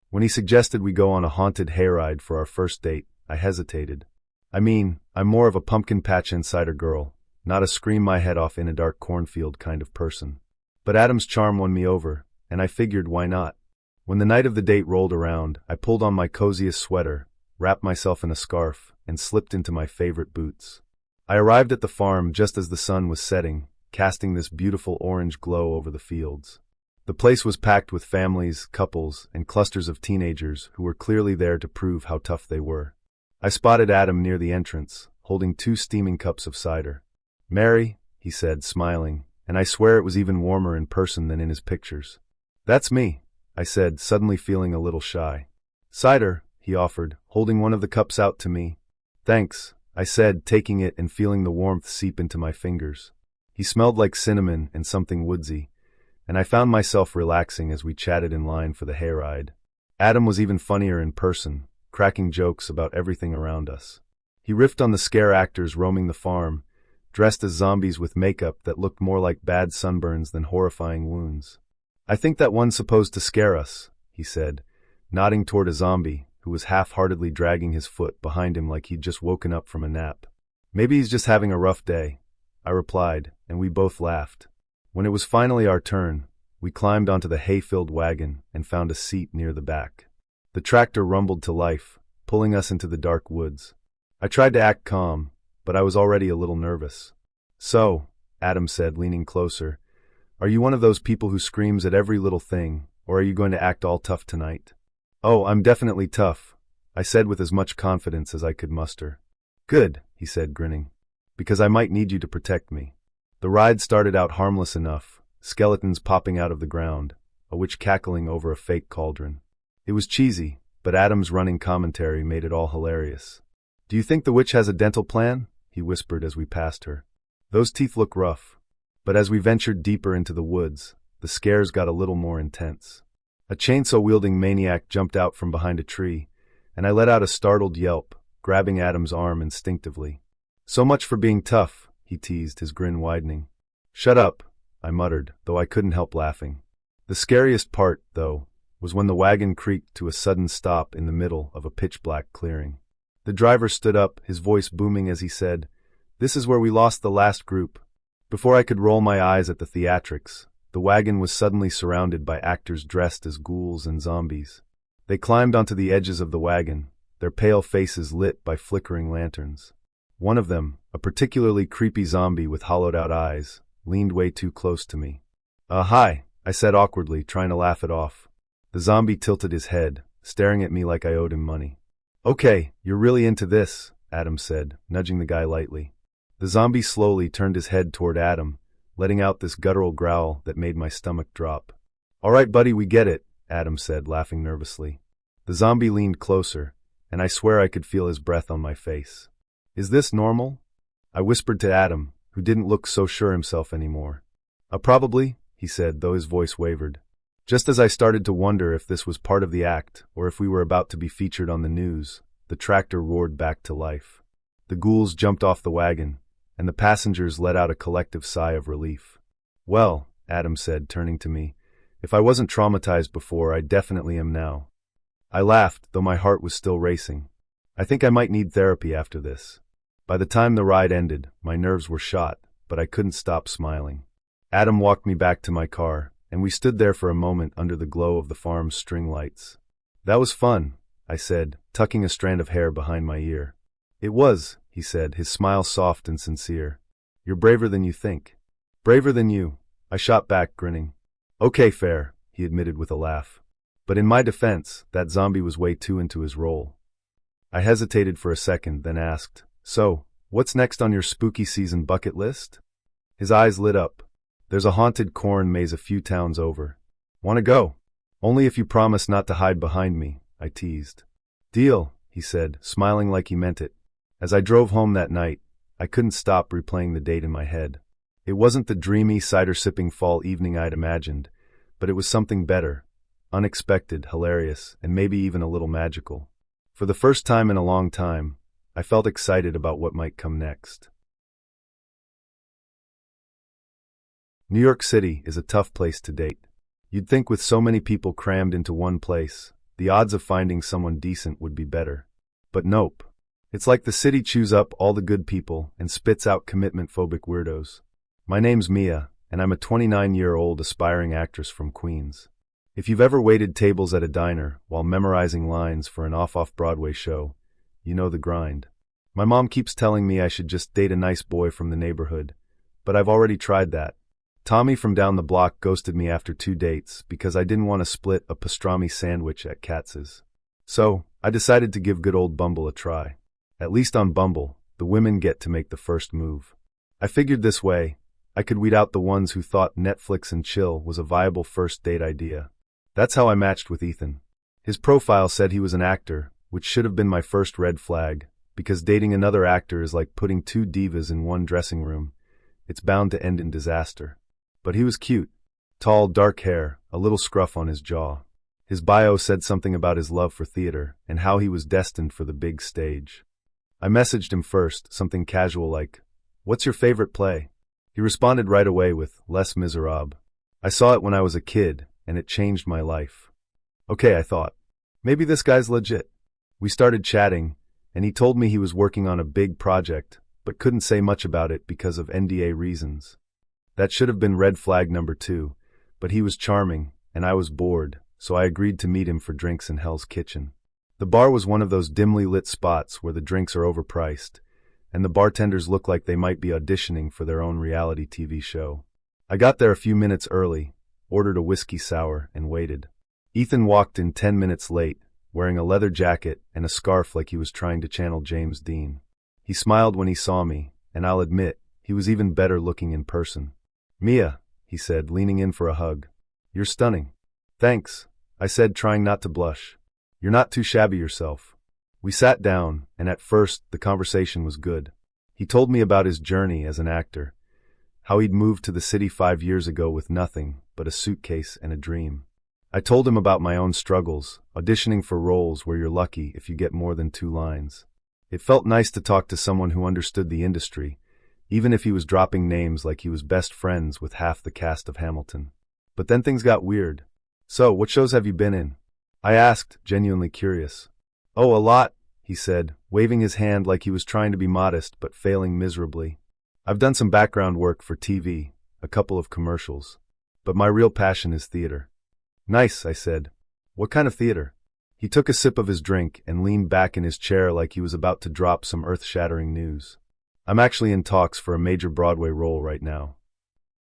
When he suggested we go on a haunted hayride for our first date, I hesitated. I mean, I'm more of a pumpkin patch insider girl, not a scream my head off in a dark cornfield kind of person. But Adam's charm won me over, and I figured why not. When the night of the date rolled around, I pulled on my coziest sweater, wrapped myself in a scarf, and slipped into my favorite boots. I arrived at the farm just as the sun was setting, casting this beautiful orange glow over the fields. The place was packed with families, couples, and clusters of teenagers who were clearly there to prove how tough they were. I spotted Adam near the entrance, holding 2 steaming cups of cider. Mary, he said, smiling, and I swear it was even warmer in person than in his pictures. That's me, I said, suddenly feeling a little shy. Cider, he offered, holding one of the cups out to me. Thanks, I said, taking it and feeling the warmth seep into my fingers. He smelled like cinnamon and something woodsy, and I found myself relaxing as we chatted in line for the hayride. Adam was even funnier in person, cracking jokes about everything around us. He riffed on the scare actors roaming the farm, dressed as zombies with makeup that looked more like bad sunburns than horrifying wounds. I think that one's supposed to scare us, he said, nodding toward a zombie who was half-heartedly dragging his foot behind him like he'd just woken up from a nap. Maybe he's just having a rough day, I replied, and we both laughed. When it was finally our turn, we climbed onto the hay-filled wagon and found a seat near the back. The tractor rumbled to life, pulling us into the dark woods. I tried to act calm, but I was already a little nervous. So, Adam said, leaning closer, are you one of those people who screams at every little thing, or are you going to act all tough tonight? Oh, I'm definitely tough, I said with as much confidence as I could muster. Good, he said, grinning, because I might need you to protect me. The ride started out harmless enough, skeletons popping out of the ground, a witch cackling over a fake cauldron. It was cheesy, but Adam's running commentary made it all hilarious. Do you think the witch has a dental plan? He whispered as we passed her. Those teeth look rough. But as we ventured deeper into the woods, the scares got a little more intense. A chainsaw-wielding maniac jumped out from behind a tree, and I let out a startled yelp, grabbing Adam's arm instinctively. So much for being tough, he teased, his grin widening. Shut up, I muttered, though I couldn't help laughing. The scariest part, though, was when the wagon creaked to a sudden stop in the middle of a pitch-black clearing. The driver stood up, his voice booming as he said, "This is where we lost the last group." Before I could roll my eyes at the theatrics, the wagon was suddenly surrounded by actors dressed as ghouls and zombies. They climbed onto the edges of the wagon, their pale faces lit by flickering lanterns. One of them, a particularly creepy zombie with hollowed-out eyes, leaned way too close to me. Hi," I said awkwardly, trying to laugh it off. The zombie tilted his head, staring at me like I owed him money. "Okay, you're really into this," Adam said, nudging the guy lightly. The zombie slowly turned his head toward Adam, letting out this guttural growl that made my stomach drop. "All right, buddy, we get it," Adam said, laughing nervously. The zombie leaned closer, and I swear I could feel his breath on my face. "Is this normal?" I whispered to Adam, who didn't look so sure himself anymore. Probably," he said, though his voice wavered. Just as I started to wonder if this was part of the act, or if we were about to be featured on the news, the tractor roared back to life. The ghouls jumped off the wagon, and the passengers let out a collective sigh of relief. "Well," Adam said, turning to me, "if I wasn't traumatized before, I definitely am now." I laughed, though my heart was still racing. I think I might need therapy after this. By the time the ride ended, my nerves were shot, but I couldn't stop smiling. Adam walked me back to my car, and we stood there for a moment under the glow of the farm's string lights. "That was fun," I said, tucking a strand of hair behind my ear. "It was," he said, his smile soft and sincere. "You're braver than you think." "Braver than you," I shot back, grinning. "Okay, fair," he admitted with a laugh. But in my defense, that zombie was way too into his role. I hesitated for a second, then asked, "So, what's next on your spooky season bucket list?" His eyes lit up. "There's a haunted corn maze a few towns over. "Wanna go?" "Only if you promise not to hide behind me," I teased. "Deal," he said, smiling like he meant it. As I drove home that night, I couldn't stop replaying the date in my head. It wasn't the dreamy, cider-sipping fall evening I'd imagined, but it was something better, unexpected, hilarious, and maybe even a little magical. For the first time in a long time, I felt excited about what might come next. New York City is a tough place to date. You'd think with so many people crammed into one place, the odds of finding someone decent would be better. But nope. It's like the city chews up all the good people and spits out commitment-phobic weirdos. My name's Mia, and I'm a 29-year-old aspiring actress from Queens. If you've ever waited tables at a diner while memorizing lines for an off-Broadway show, you know the grind. My mom keeps telling me I should just date a nice boy from the neighborhood, but I've already tried that. Tommy from down the block ghosted me after 2 dates because I didn't want to split a pastrami sandwich at Katz's. So, I decided to give good old Bumble a try. At least on Bumble, the women get to make the first move. I figured this way, I could weed out the ones who thought Netflix and chill was a viable first date idea. That's how I matched with Ethan. His profile said he was an actor, which should have been my first red flag, because dating another actor is like putting 2 divas in one dressing room. It's bound to end in disaster. But he was cute. Tall, dark hair, a little scruff on his jaw. His bio said something about his love for theater and how he was destined for the big stage. I messaged him first, something casual like, "What's your favorite play?" He responded right away with, "Les Miserables." I saw it when I was a kid, and it changed my life. Okay, I thought. Maybe this guy's legit. We started chatting, and he told me he was working on a big project, but couldn't say much about it because of NDA reasons. That should have been red flag number 2, but he was charming, and I was bored, so I agreed to meet him for drinks in Hell's Kitchen. The bar was one of those dimly lit spots where the drinks are overpriced, and the bartenders look like they might be auditioning for their own reality TV show. I got there a few minutes early, ordered a whiskey sour, and waited. Ethan walked in 10 minutes late, wearing a leather jacket and a scarf like he was trying to channel James Dean. He smiled when he saw me, and I'll admit, he was even better looking in person. "Mia," he said, leaning in for a hug. "You're stunning." "Thanks," I said, trying not to blush. "You're not too shabby yourself." We sat down, and at first, the conversation was good. He told me about his journey as an actor, how he'd moved to the city 5 years ago with nothing but a suitcase and a dream. I told him about my own struggles, auditioning for roles where you're lucky if you get more than 2 lines. It felt nice to talk to someone who understood the industry, even if he was dropping names like he was best friends with half the cast of Hamilton. But then things got weird. "So, what shows have you been in?" I asked, genuinely curious. "Oh, a lot," he said, waving his hand like he was trying to be modest but failing miserably. "I've done some background work for TV, a couple of commercials. But my real passion is theater." "Nice," I said. "What kind of theater?" He took a sip of his drink and leaned back in his chair like he was about to drop some earth-shattering news. "I'm actually in talks for a major Broadway role right now."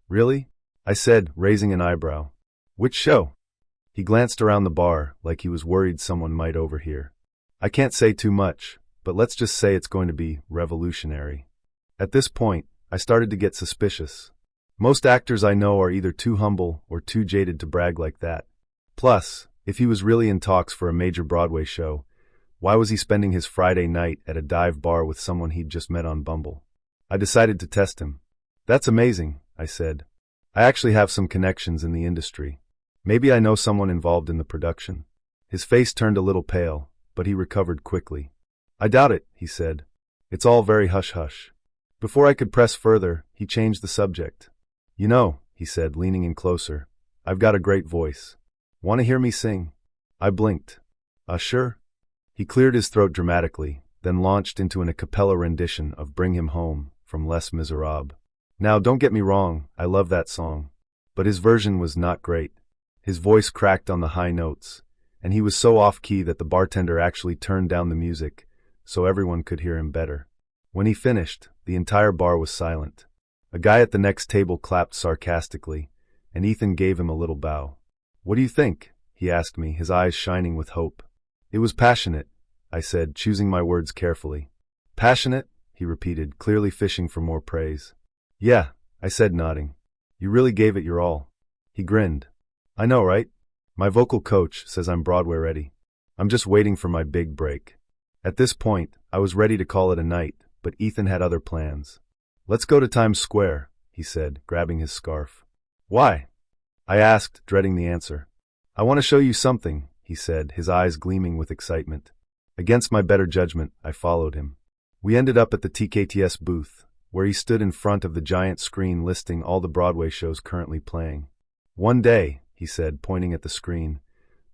"Really?" I said, raising an eyebrow. "Which show?" He glanced around the bar like he was worried someone might overhear. "I can't say too much, but let's just say it's going to be revolutionary." At this point, I started to get suspicious. Most actors I know are either too humble or too jaded to brag like that. Plus, if he was really in talks for a major Broadway show, why was he spending his Friday night at a dive bar with someone he'd just met on Bumble? I decided to test him. "That's amazing," I said. "I actually have some connections in the industry." Maybe I know someone involved in the production. His face turned a little pale, but he recovered quickly. I doubt it, he said. It's all very hush-hush. Before I could press further, he changed the subject. You know, he said, leaning in closer, I've got a great voice. Want to hear me sing? I blinked. Sure. He cleared his throat dramatically, then launched into an a cappella rendition of Bring Him Home from Les Miserables. Now, don't get me wrong, I love that song. But his version was not great. His voice cracked on the high notes, and he was so off-key that the bartender actually turned down the music so everyone could hear him better. When he finished, the entire bar was silent. A guy at the next table clapped sarcastically, and Ethan gave him a little bow. What do you think? He asked me, his eyes shining with hope. It was passionate, I said, choosing my words carefully. Passionate? He repeated, clearly fishing for more praise. Yeah, I said, nodding. You really gave it your all. He grinned. I know, right? My vocal coach says I'm Broadway ready. I'm just waiting for my big break. At this point, I was ready to call it a night, but Ethan had other plans. Let's go to Times Square, he said, grabbing his scarf. Why? I asked, dreading the answer. I want to show you something, he said, his eyes gleaming with excitement. Against my better judgment, I followed him. We ended up at the TKTS booth, where he stood in front of the giant screen listing all the Broadway shows currently playing. One day, he said, pointing at the screen,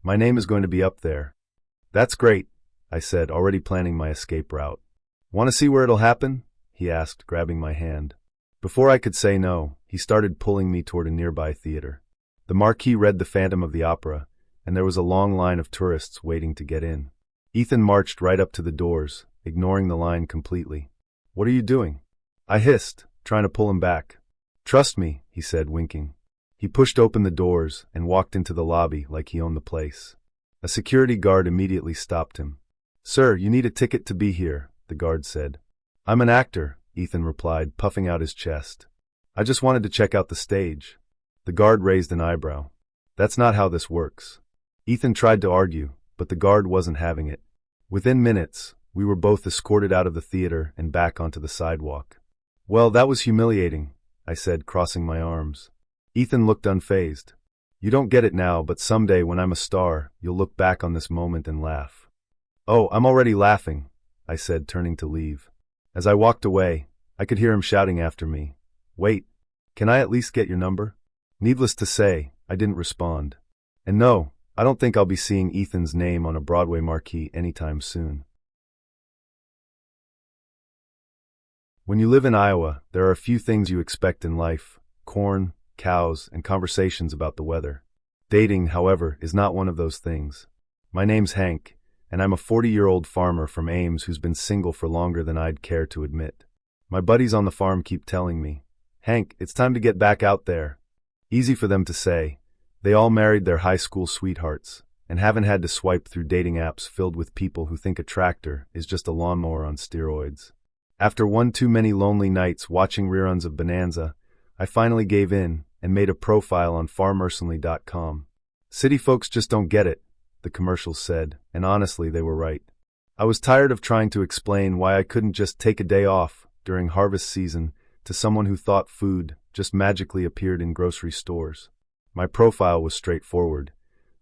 my name is going to be up there. That's great, I said, already planning my escape route. Want to see where it'll happen? He asked, grabbing my hand. Before I could say no, he started pulling me toward a nearby theater. The marquee read The Phantom of the Opera, and there was a long line of tourists waiting to get in. Ethan marched right up to the doors, ignoring the line completely. What are you doing? I hissed, trying to pull him back. Trust me, he said, winking. He pushed open the doors and walked into the lobby like he owned the place. A security guard immediately stopped him. Sir, you need a ticket to be here, the guard said. I'm an actor, Ethan replied, puffing out his chest. I just wanted to check out the stage. The guard raised an eyebrow. That's not how this works. Ethan tried to argue, but the guard wasn't having it. Within minutes, we were both escorted out of the theater and back onto the sidewalk. Well, that was humiliating, I said, crossing my arms. Ethan looked unfazed. You don't get it now, but someday when I'm a star, you'll look back on this moment and laugh. Oh, I'm already laughing, I said, turning to leave. As I walked away, I could hear him shouting after me. Wait, can I at least get your number? Needless to say, I didn't respond. And no, I don't think I'll be seeing Ethan's name on a Broadway marquee anytime soon. When you live in Iowa, there are a few things you expect in life: corn, cows, and conversations about the weather. Dating, however, is not one of those things. My name's Hank, and I'm a 40-year-old farmer from Ames who's been single for longer than I'd care to admit. My buddies on the farm keep telling me, Hank, it's time to get back out there. Easy for them to say. They all married their high school sweethearts and haven't had to swipe through dating apps filled with people who think a tractor is just a lawnmower on steroids. After one too many lonely nights watching reruns of Bonanza, I finally gave in and made a profile on farmersonly.com. City folks just don't get it, the commercials said, and honestly, they were right. I was tired of trying to explain why I couldn't just take a day off during harvest season to someone who thought food just magically appeared in grocery stores. My profile was straightforward.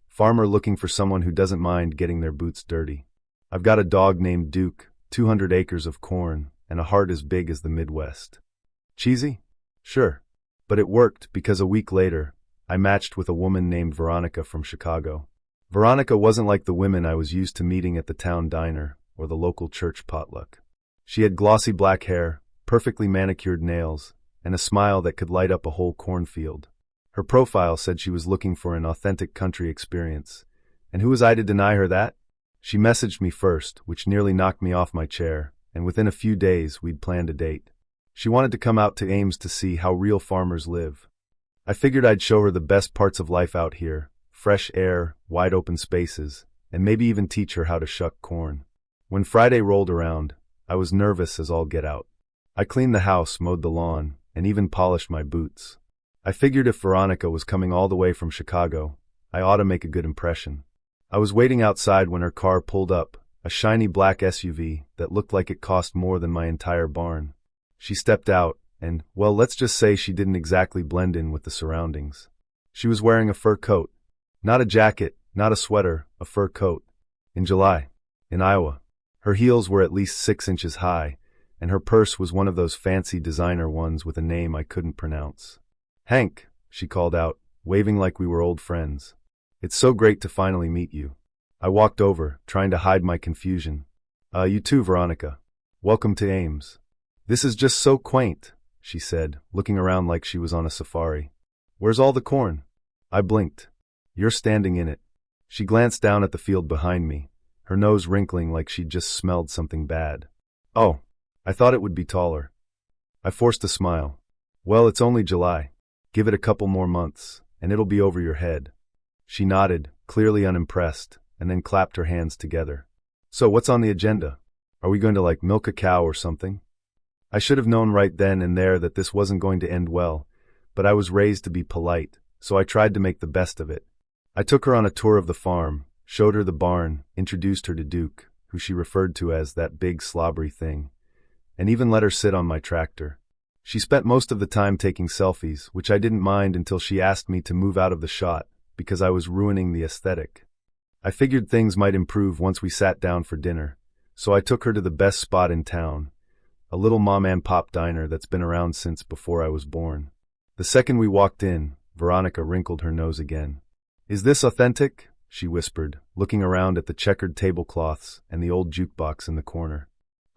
Farmer looking for someone who doesn't mind getting their boots dirty. I've got a dog named Duke, 200 acres of corn, and a heart as big as the Midwest. Cheesy? Sure. But it worked because a week later, I matched with a woman named Veronica from Chicago. Veronica wasn't like the women I was used to meeting at the town diner or the local church potluck. She had glossy black hair, perfectly manicured nails, and a smile that could light up a whole cornfield. Her profile said she was looking for an authentic country experience. And who was I to deny her that? She messaged me first, which nearly knocked me off my chair, and within a few days we'd planned a date. She wanted to come out to Ames to see how real farmers live. I figured I'd show her the best parts of life out here: fresh air, wide open spaces, and maybe even teach her how to shuck corn. When Friday rolled around, I was nervous as all get out. I cleaned the house, mowed the lawn, and even polished my boots. I figured if Veronica was coming all the way from Chicago, I ought to make a good impression. I was waiting outside when her car pulled up, a shiny black SUV that looked like it cost more than my entire barn. She stepped out, and, well, let's just say she didn't exactly blend in with the surroundings. She was wearing a fur coat, Not a jacket, not a sweater, a fur coat. In July. In Iowa. Her heels were at least 6 inches high, and her purse was one of those fancy designer ones with a name I couldn't pronounce. Hank, she called out, waving like we were old friends. It's so great to finally meet you. I walked over, trying to hide my confusion. You too, Veronica. Welcome to Ames. This is just so quaint, she said, looking around like she was on a safari. Where's all the corn? I blinked. You're standing in it. She glanced down at the field behind me, her nose wrinkling like she'd just smelled something bad. Oh, I thought it would be taller. I forced a smile. Well, it's only July. Give it a couple more months, and it'll be over your head. She nodded, clearly unimpressed, and then clapped her hands together. So what's on the agenda? Are we going to milk a cow or something? I should have known right then and there that this wasn't going to end well, but I was raised to be polite, so I tried to make the best of it. I took her on a tour of the farm, showed her the barn, introduced her to Duke, who she referred to as that big slobbery thing, and even let her sit on my tractor. She spent most of the time taking selfies, which I didn't mind until she asked me to move out of the shot, because I was ruining the aesthetic. I figured things might improve once we sat down for dinner, so I took her to the best spot in town, a little mom-and-pop diner that's been around since before I was born. The second we walked in, Veronica wrinkled her nose again. Is this authentic? She whispered, looking around at the checkered tablecloths and the old jukebox in the corner.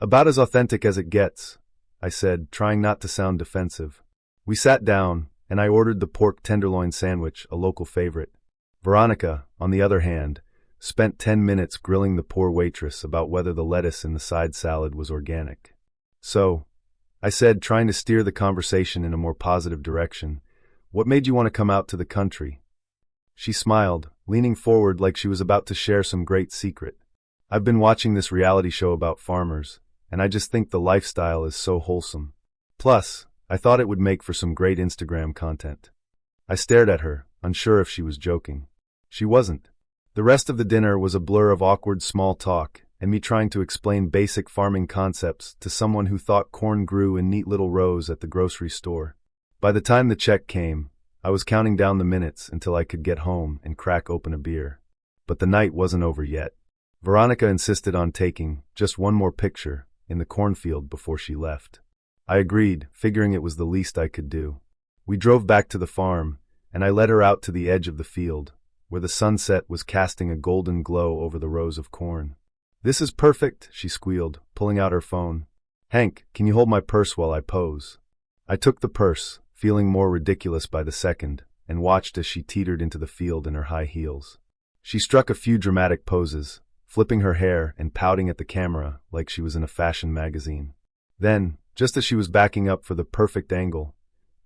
About as authentic as it gets, I said, trying not to sound defensive. We sat down, and I ordered the pork tenderloin sandwich, a local favorite. Veronica, on the other hand, spent 10 minutes grilling the poor waitress about whether the lettuce in the side salad was organic. So, I said, trying to steer the conversation in a more positive direction, what made you want to come out to the country? She smiled, leaning forward like she was about to share some great secret. I've been watching this reality show about farmers, and I just think the lifestyle is so wholesome. Plus, I thought it would make for some great Instagram content. I stared at her, unsure if she was joking. She wasn't. The rest of the dinner was a blur of awkward small talk, and me trying to explain basic farming concepts to someone who thought corn grew in neat little rows at the grocery store. By the time the check came, I was counting down the minutes until I could get home and crack open a beer. But the night wasn't over yet. Veronica insisted on taking just one more picture in the cornfield before she left. I agreed, figuring it was the least I could do. We drove back to the farm, and I led her out to the edge of the field, where the sunset was casting a golden glow over the rows of corn. This is perfect, she squealed, pulling out her phone. Hank, can you hold my purse while I pose? I took the purse, feeling more ridiculous by the second, and watched as she teetered into the field in her high heels. She struck a few dramatic poses, flipping her hair and pouting at the camera like she was in a fashion magazine. Then, just as she was backing up for the perfect angle,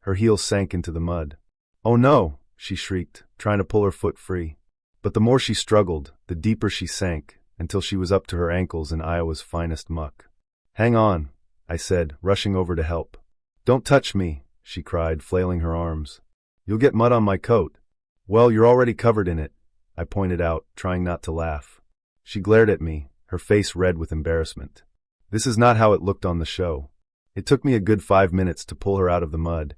her heels sank into the mud. Oh no, she shrieked, trying to pull her foot free. But the more she struggled, the deeper she sank, until she was up to her ankles in Iowa's finest muck. Hang on, I said, rushing over to help. Don't touch me, she cried, flailing her arms. You'll get mud on my coat. Well, you're already covered in it, I pointed out, trying not to laugh. She glared at me, her face red with embarrassment. This is not how it looked on the show. It took me a good 5 minutes to pull her out of the mud,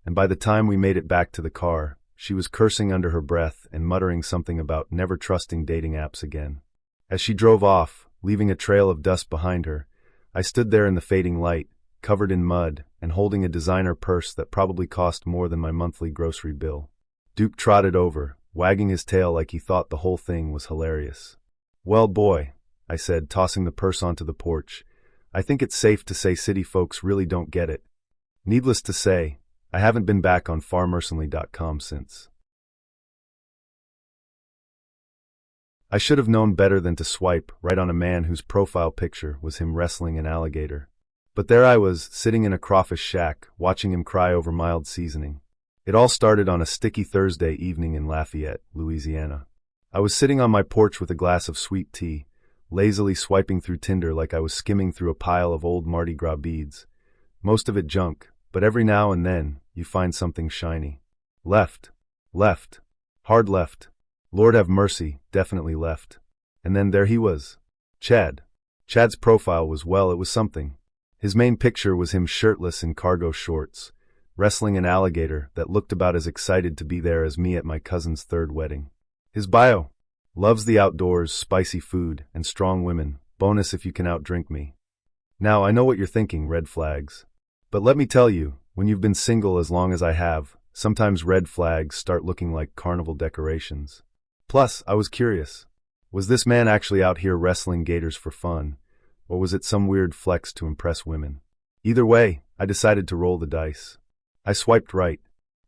and by the time we made it back to the car, she was cursing under her breath and muttering something about never trusting dating apps again. As she drove off, leaving a trail of dust behind her, I stood there in the fading light, covered in mud, and holding a designer purse that probably cost more than my monthly grocery bill. Duke trotted over, wagging his tail like he thought the whole thing was hilarious. Well, boy, I said, tossing the purse onto the porch, I think it's safe to say city folks really don't get it. Needless to say, I haven't been back on farmercenly.com since. I should have known better than to swipe right on a man whose profile picture was him wrestling an alligator. But there I was, sitting in a crawfish shack, watching him cry over mild seasoning. It all started on a sticky Thursday evening in Lafayette, Louisiana. I was sitting on my porch with a glass of sweet tea, lazily swiping through Tinder like I was skimming through a pile of old Mardi Gras beads. Most of it junk, but every now and then, you find something shiny. Left. Hard left. Lord have mercy, definitely left. And then there he was. Chad. Chad's profile was, well, it was something. His main picture was him shirtless in cargo shorts, wrestling an alligator that looked about as excited to be there as me at my cousin's third wedding. His bio: loves the outdoors, spicy food, and strong women. Bonus if you can outdrink me. Now, I know what you're thinking, red flags. But let me tell you, when you've been single as long as I have, sometimes red flags start looking like carnival decorations. Plus, I was curious. Was this man actually out here wrestling gators for fun, or was it some weird flex to impress women? Either way, I decided to roll the dice. I swiped right.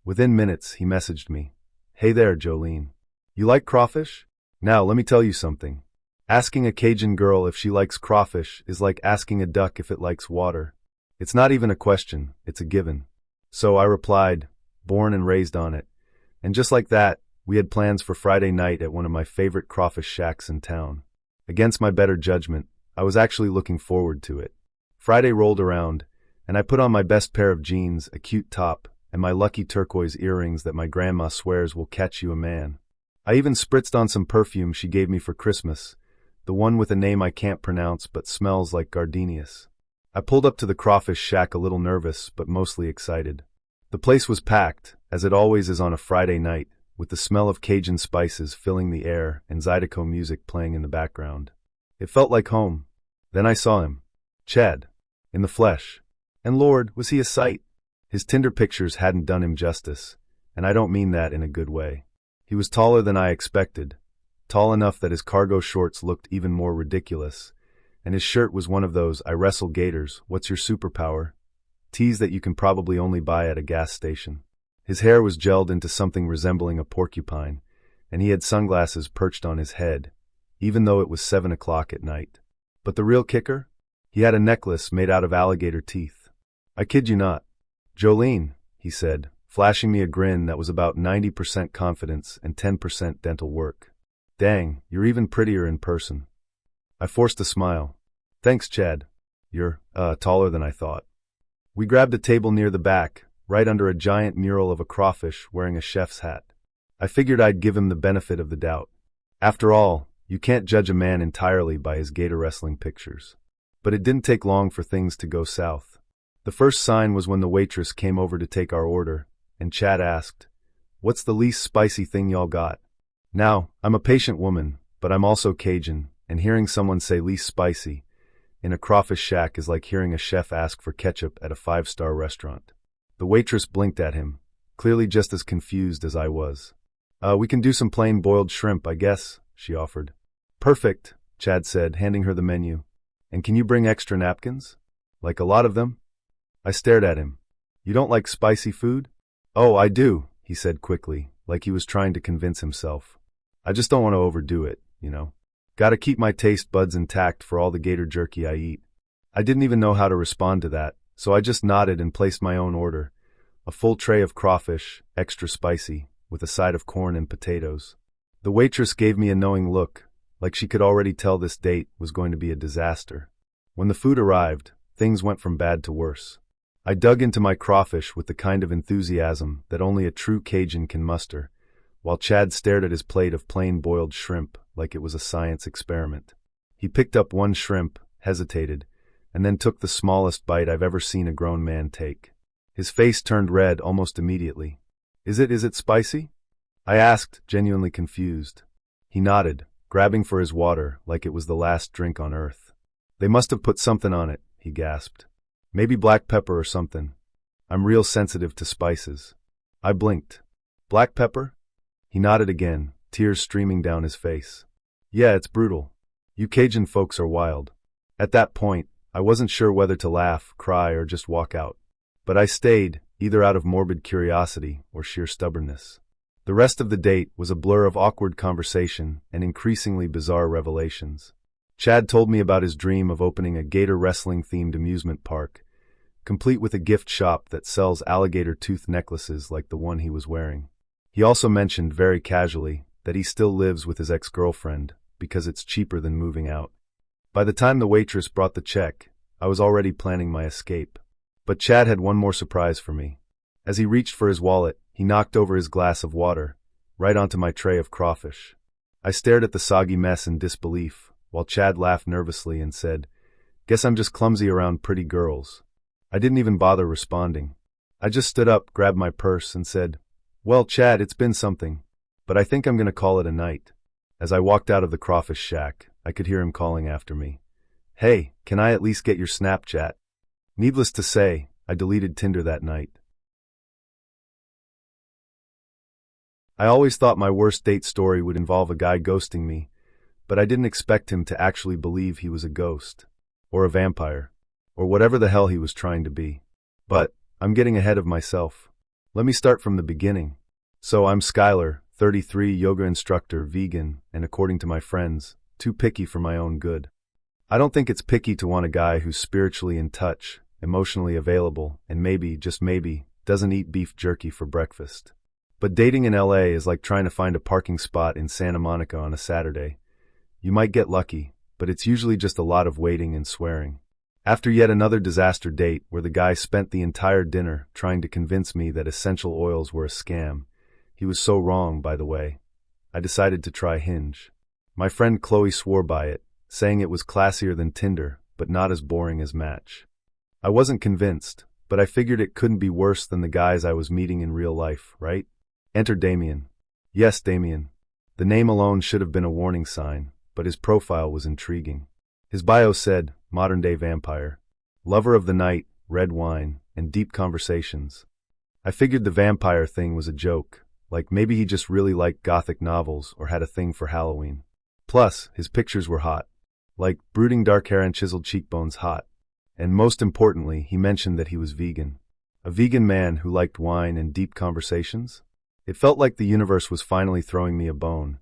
Within minutes, he messaged me. Hey there, Jolene. You like crawfish? Now, let me tell you something. Asking a Cajun girl if she likes crawfish is like asking a duck if it likes water. It's not even a question, it's a given. So I replied, born and raised on it. And just like that, we had plans for Friday night at one of my favorite crawfish shacks in town. Against my better judgment, I was actually looking forward to it. Friday rolled around, and I put on my best pair of jeans, a cute top, and my lucky turquoise earrings that my grandma swears will catch you a man. I even spritzed on some perfume she gave me for Christmas, the one with a name I can't pronounce but smells like gardenias. I pulled up to the crawfish shack a little nervous but mostly excited. The place was packed, as it always is on a Friday night, with the smell of Cajun spices filling the air and Zydeco music playing in the background. It felt like home. Then I saw him. Chad. In the flesh. And Lord, was he a sight? His Tinder pictures hadn't done him justice, and I don't mean that in a good way. He was taller than I expected, tall enough that his cargo shorts looked even more ridiculous, and his shirt was one of those "I wrestle gators, what's your superpower?" tees that you can probably only buy at a gas station. His hair was gelled into something resembling a porcupine, and he had sunglasses perched on his head, even though it was 7 o'clock at night. But the real kicker? He had a necklace made out of alligator teeth. I kid you not. Jolene, he said, flashing me a grin that was about 90% confidence and 10% dental work. Dang, you're even prettier in person. I forced a smile. Thanks, Chad. You're, taller than I thought. We grabbed a table near the back, right under a giant mural of a crawfish wearing a chef's hat. I figured I'd give him the benefit of the doubt. After all, you can't judge a man entirely by his gator wrestling pictures. But it didn't take long for things to go south. The first sign was when the waitress came over to take our order, and Chad asked, "What's the least spicy thing y'all got?" Now, I'm a patient woman, but I'm also Cajun, and hearing someone say least spicy in a crawfish shack is like hearing a chef ask for ketchup at a 5-star restaurant. The waitress blinked at him, clearly just as confused as I was. We can do some plain boiled shrimp, I guess," she offered. Perfect, Chad said, handing her the menu. And can you bring extra napkins? Like a lot of them? I stared at him. You don't like spicy food? Oh, I do, he said quickly, like he was trying to convince himself. I just don't want to overdo it, you know. Gotta keep my taste buds intact for all the gator jerky I eat. I didn't even know how to respond to that, so I just nodded and placed my own order. A full tray of crawfish, extra spicy, with a side of corn and potatoes. The waitress gave me a knowing look, like she could already tell this date was going to be a disaster. When the food arrived, things went from bad to worse. I dug into my crawfish with the kind of enthusiasm that only a true Cajun can muster, while Chad stared at his plate of plain boiled shrimp like it was a science experiment. He picked up one shrimp, hesitated, and then took the smallest bite I've ever seen a grown man take. His face turned red almost immediately. Is it spicy?" I asked, genuinely confused. He nodded, grabbing for his water like it was the last drink on earth. "They must have put something on it," he gasped. "Maybe black pepper or something. I'm real sensitive to spices." I blinked. "Black pepper?" He nodded again, tears streaming down his face. "Yeah, it's brutal. You Cajun folks are wild." At that point, I wasn't sure whether to laugh, cry, or just walk out. But I stayed, either out of morbid curiosity or sheer stubbornness. The rest of the date was a blur of awkward conversation and increasingly bizarre revelations. Chad told me about his dream of opening a gator wrestling-themed amusement park, complete with a gift shop that sells alligator tooth necklaces like the one he was wearing. He also mentioned very casually that he still lives with his ex-girlfriend because it's cheaper than moving out. By the time the waitress brought the check, I was already planning my escape. But Chad had one more surprise for me. As he reached for his wallet, he knocked over his glass of water, right onto my tray of crawfish. I stared at the soggy mess in disbelief, while Chad laughed nervously and said, "Guess I'm just clumsy around pretty girls." I didn't even bother responding. I just stood up, grabbed my purse, and said, "Well, Chad, it's been something." but I think I'm gonna call it a night. As I walked out of the crawfish shack, I could hear him calling after me. Hey, can I at least get your Snapchat? Needless to say, I deleted Tinder that night. I always thought my worst date story would involve a guy ghosting me, but I didn't expect him to actually believe he was a ghost, or a vampire, or whatever the hell he was trying to be. But I'm getting ahead of myself. Let me start from the beginning. So I'm Skylar, 33, yoga instructor, vegan, and according to my friends, too picky for my own good. I don't think it's picky to want a guy who's spiritually in touch, emotionally available, and maybe, just maybe, doesn't eat beef jerky for breakfast. But dating in LA is like trying to find a parking spot in Santa Monica on a Saturday. You might get lucky, but it's usually just a lot of waiting and swearing. After yet another disaster date where the guy spent the entire dinner trying to convince me that essential oils were a scam, he was so wrong, by the way, I decided to try Hinge. My friend Chloe swore by it, saying it was classier than Tinder, but not as boring as Match. I wasn't convinced, but I figured it couldn't be worse than the guys I was meeting in real life, right? Enter Damien. Yes, Damien. The name alone should have been a warning sign, but his profile was intriguing. His bio said, modern-day vampire, lover of the night, red wine, and deep conversations. I figured the vampire thing was a joke, like maybe he just really liked gothic novels or had a thing for Halloween. Plus, his pictures were hot. Like, brooding dark hair and chiseled cheekbones hot. And most importantly, he mentioned that he was vegan. A vegan man who liked wine and deep conversations? It felt like the universe was finally throwing me a bone.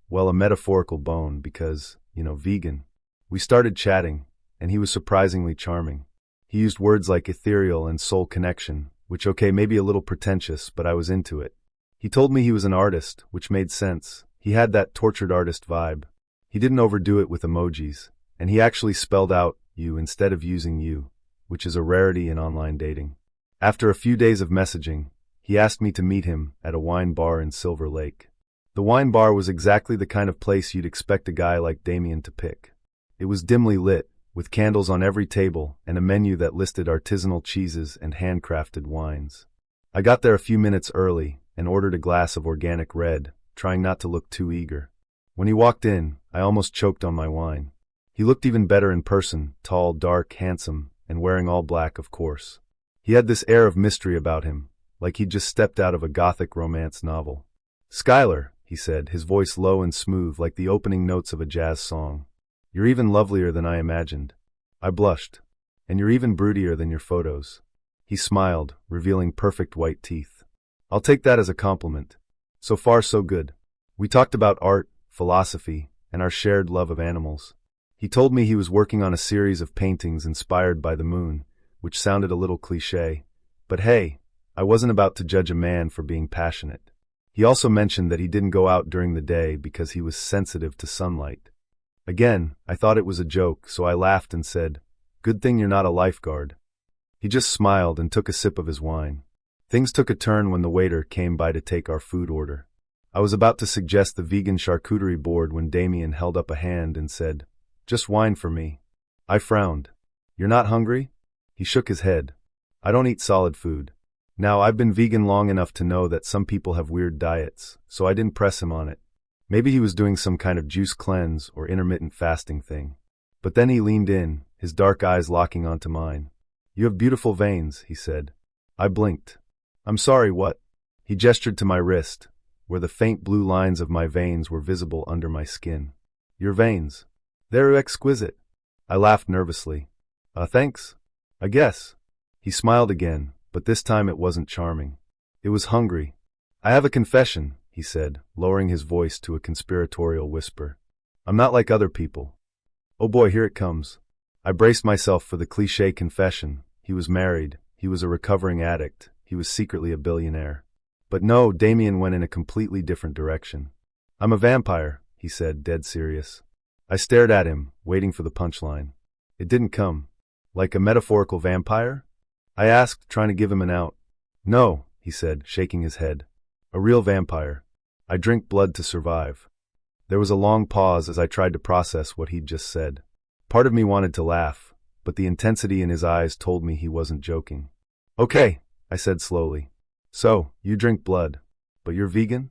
Well, a metaphorical bone because, vegan. We started chatting, and he was surprisingly charming. He used words like ethereal and soul connection, which maybe a little pretentious, but I was into it. He told me he was an artist, which made sense. He had that tortured artist vibe. He didn't overdo it with emojis, and he actually spelled out you instead of using you, which is a rarity in online dating. After a few days of messaging, he asked me to meet him at a wine bar in Silver Lake. The wine bar was exactly the kind of place you'd expect a guy like Damien to pick. It was dimly lit, with candles on every table and a menu that listed artisanal cheeses and handcrafted wines. I got there a few minutes early and ordered a glass of organic red, trying not to look too eager. When he walked in, I almost choked on my wine. He looked even better in person, tall, dark, handsome, and wearing all black, of course. He had this air of mystery about him, like he'd just stepped out of a gothic romance novel. Skylar, he said, his voice low and smooth like the opening notes of a jazz song. You're even lovelier than I imagined. I blushed. And you're even broodier than your photos. He smiled, revealing perfect white teeth. I'll take that as a compliment. So far, so good. We talked about art, philosophy, and our shared love of animals. He told me he was working on a series of paintings inspired by the moon, which sounded a little cliché. But hey, I wasn't about to judge a man for being passionate. He also mentioned that he didn't go out during the day because he was sensitive to sunlight. Again, I thought it was a joke, so I laughed and said, "Good thing you're not a lifeguard." He just smiled and took a sip of his wine. Things took a turn when the waiter came by to take our food order. I was about to suggest the vegan charcuterie board when Damien held up a hand and said, "Just wine for me." I frowned. "You're not hungry?" He shook his head. "I don't eat solid food." Now, I've been vegan long enough to know that some people have weird diets, so I didn't press him on it. Maybe he was doing some kind of juice cleanse or intermittent fasting thing. But then he leaned in, his dark eyes locking onto mine. "You have beautiful veins," he said. I blinked. "I'm sorry, what?" He gestured to my wrist, where the faint blue lines of my veins were visible under my skin. "Your veins. They're exquisite." I laughed nervously. Thanks. I guess." He smiled again, but this time it wasn't charming. It was hungry. "I have a confession," he said, lowering his voice to a conspiratorial whisper. "I'm not like other people." Oh boy, here it comes. I braced myself for the cliché confession. He was married, he was a recovering addict, he was secretly a billionaire. But no, Damien went in a completely different direction. "I'm a vampire," he said, dead serious. I stared at him, waiting for the punchline. It didn't come. "Like a metaphorical vampire?" I asked, trying to give him an out. "No," he said, shaking his head. "A real vampire. I drink blood to survive." There was a long pause as I tried to process what he'd just said. Part of me wanted to laugh, but the intensity in his eyes told me he wasn't joking. "Okay," I said slowly. "So, you drink blood, but you're vegan?"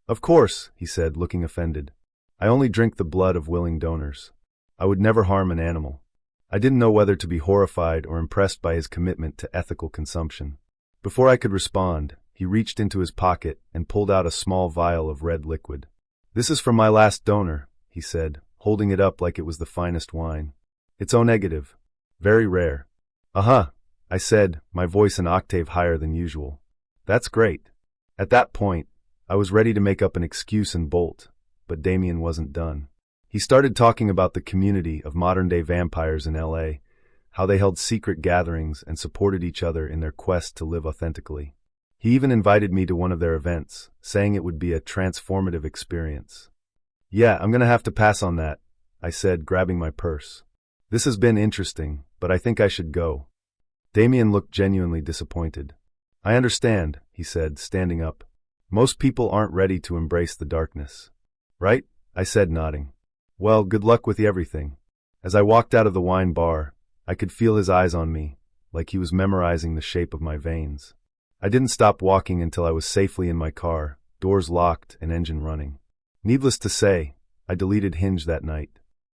Of course, he said, looking offended. I only drink the blood of willing donors. I would never harm an animal. I didn't know whether to be horrified or impressed by his commitment to ethical consumption. Before I could respond, he reached into his pocket and pulled out a small vial of red liquid. This is from my last donor, he said, holding it up like it was the finest wine. It's O negative. Very rare. Uh-huh, I said, my voice an octave higher than usual. That's great. At that point, I was ready to make up an excuse and bolt, but Damien wasn't done. He started talking about the community of modern-day vampires in LA, how they held secret gatherings and supported each other in their quest to live authentically. He even invited me to one of their events, saying it would be a transformative experience. Yeah, I'm gonna have to pass on that, I said, grabbing my purse. This has been interesting, but I think I should go. Damien looked genuinely disappointed. I understand, he said, standing up. Most people aren't ready to embrace the darkness. Right? I said, nodding. Well, good luck with everything. As I walked out of the wine bar, I could feel his eyes on me, like he was memorizing the shape of my veins. I didn't stop walking until I was safely in my car, doors locked and engine running. Needless to say, I deleted Hinge that night.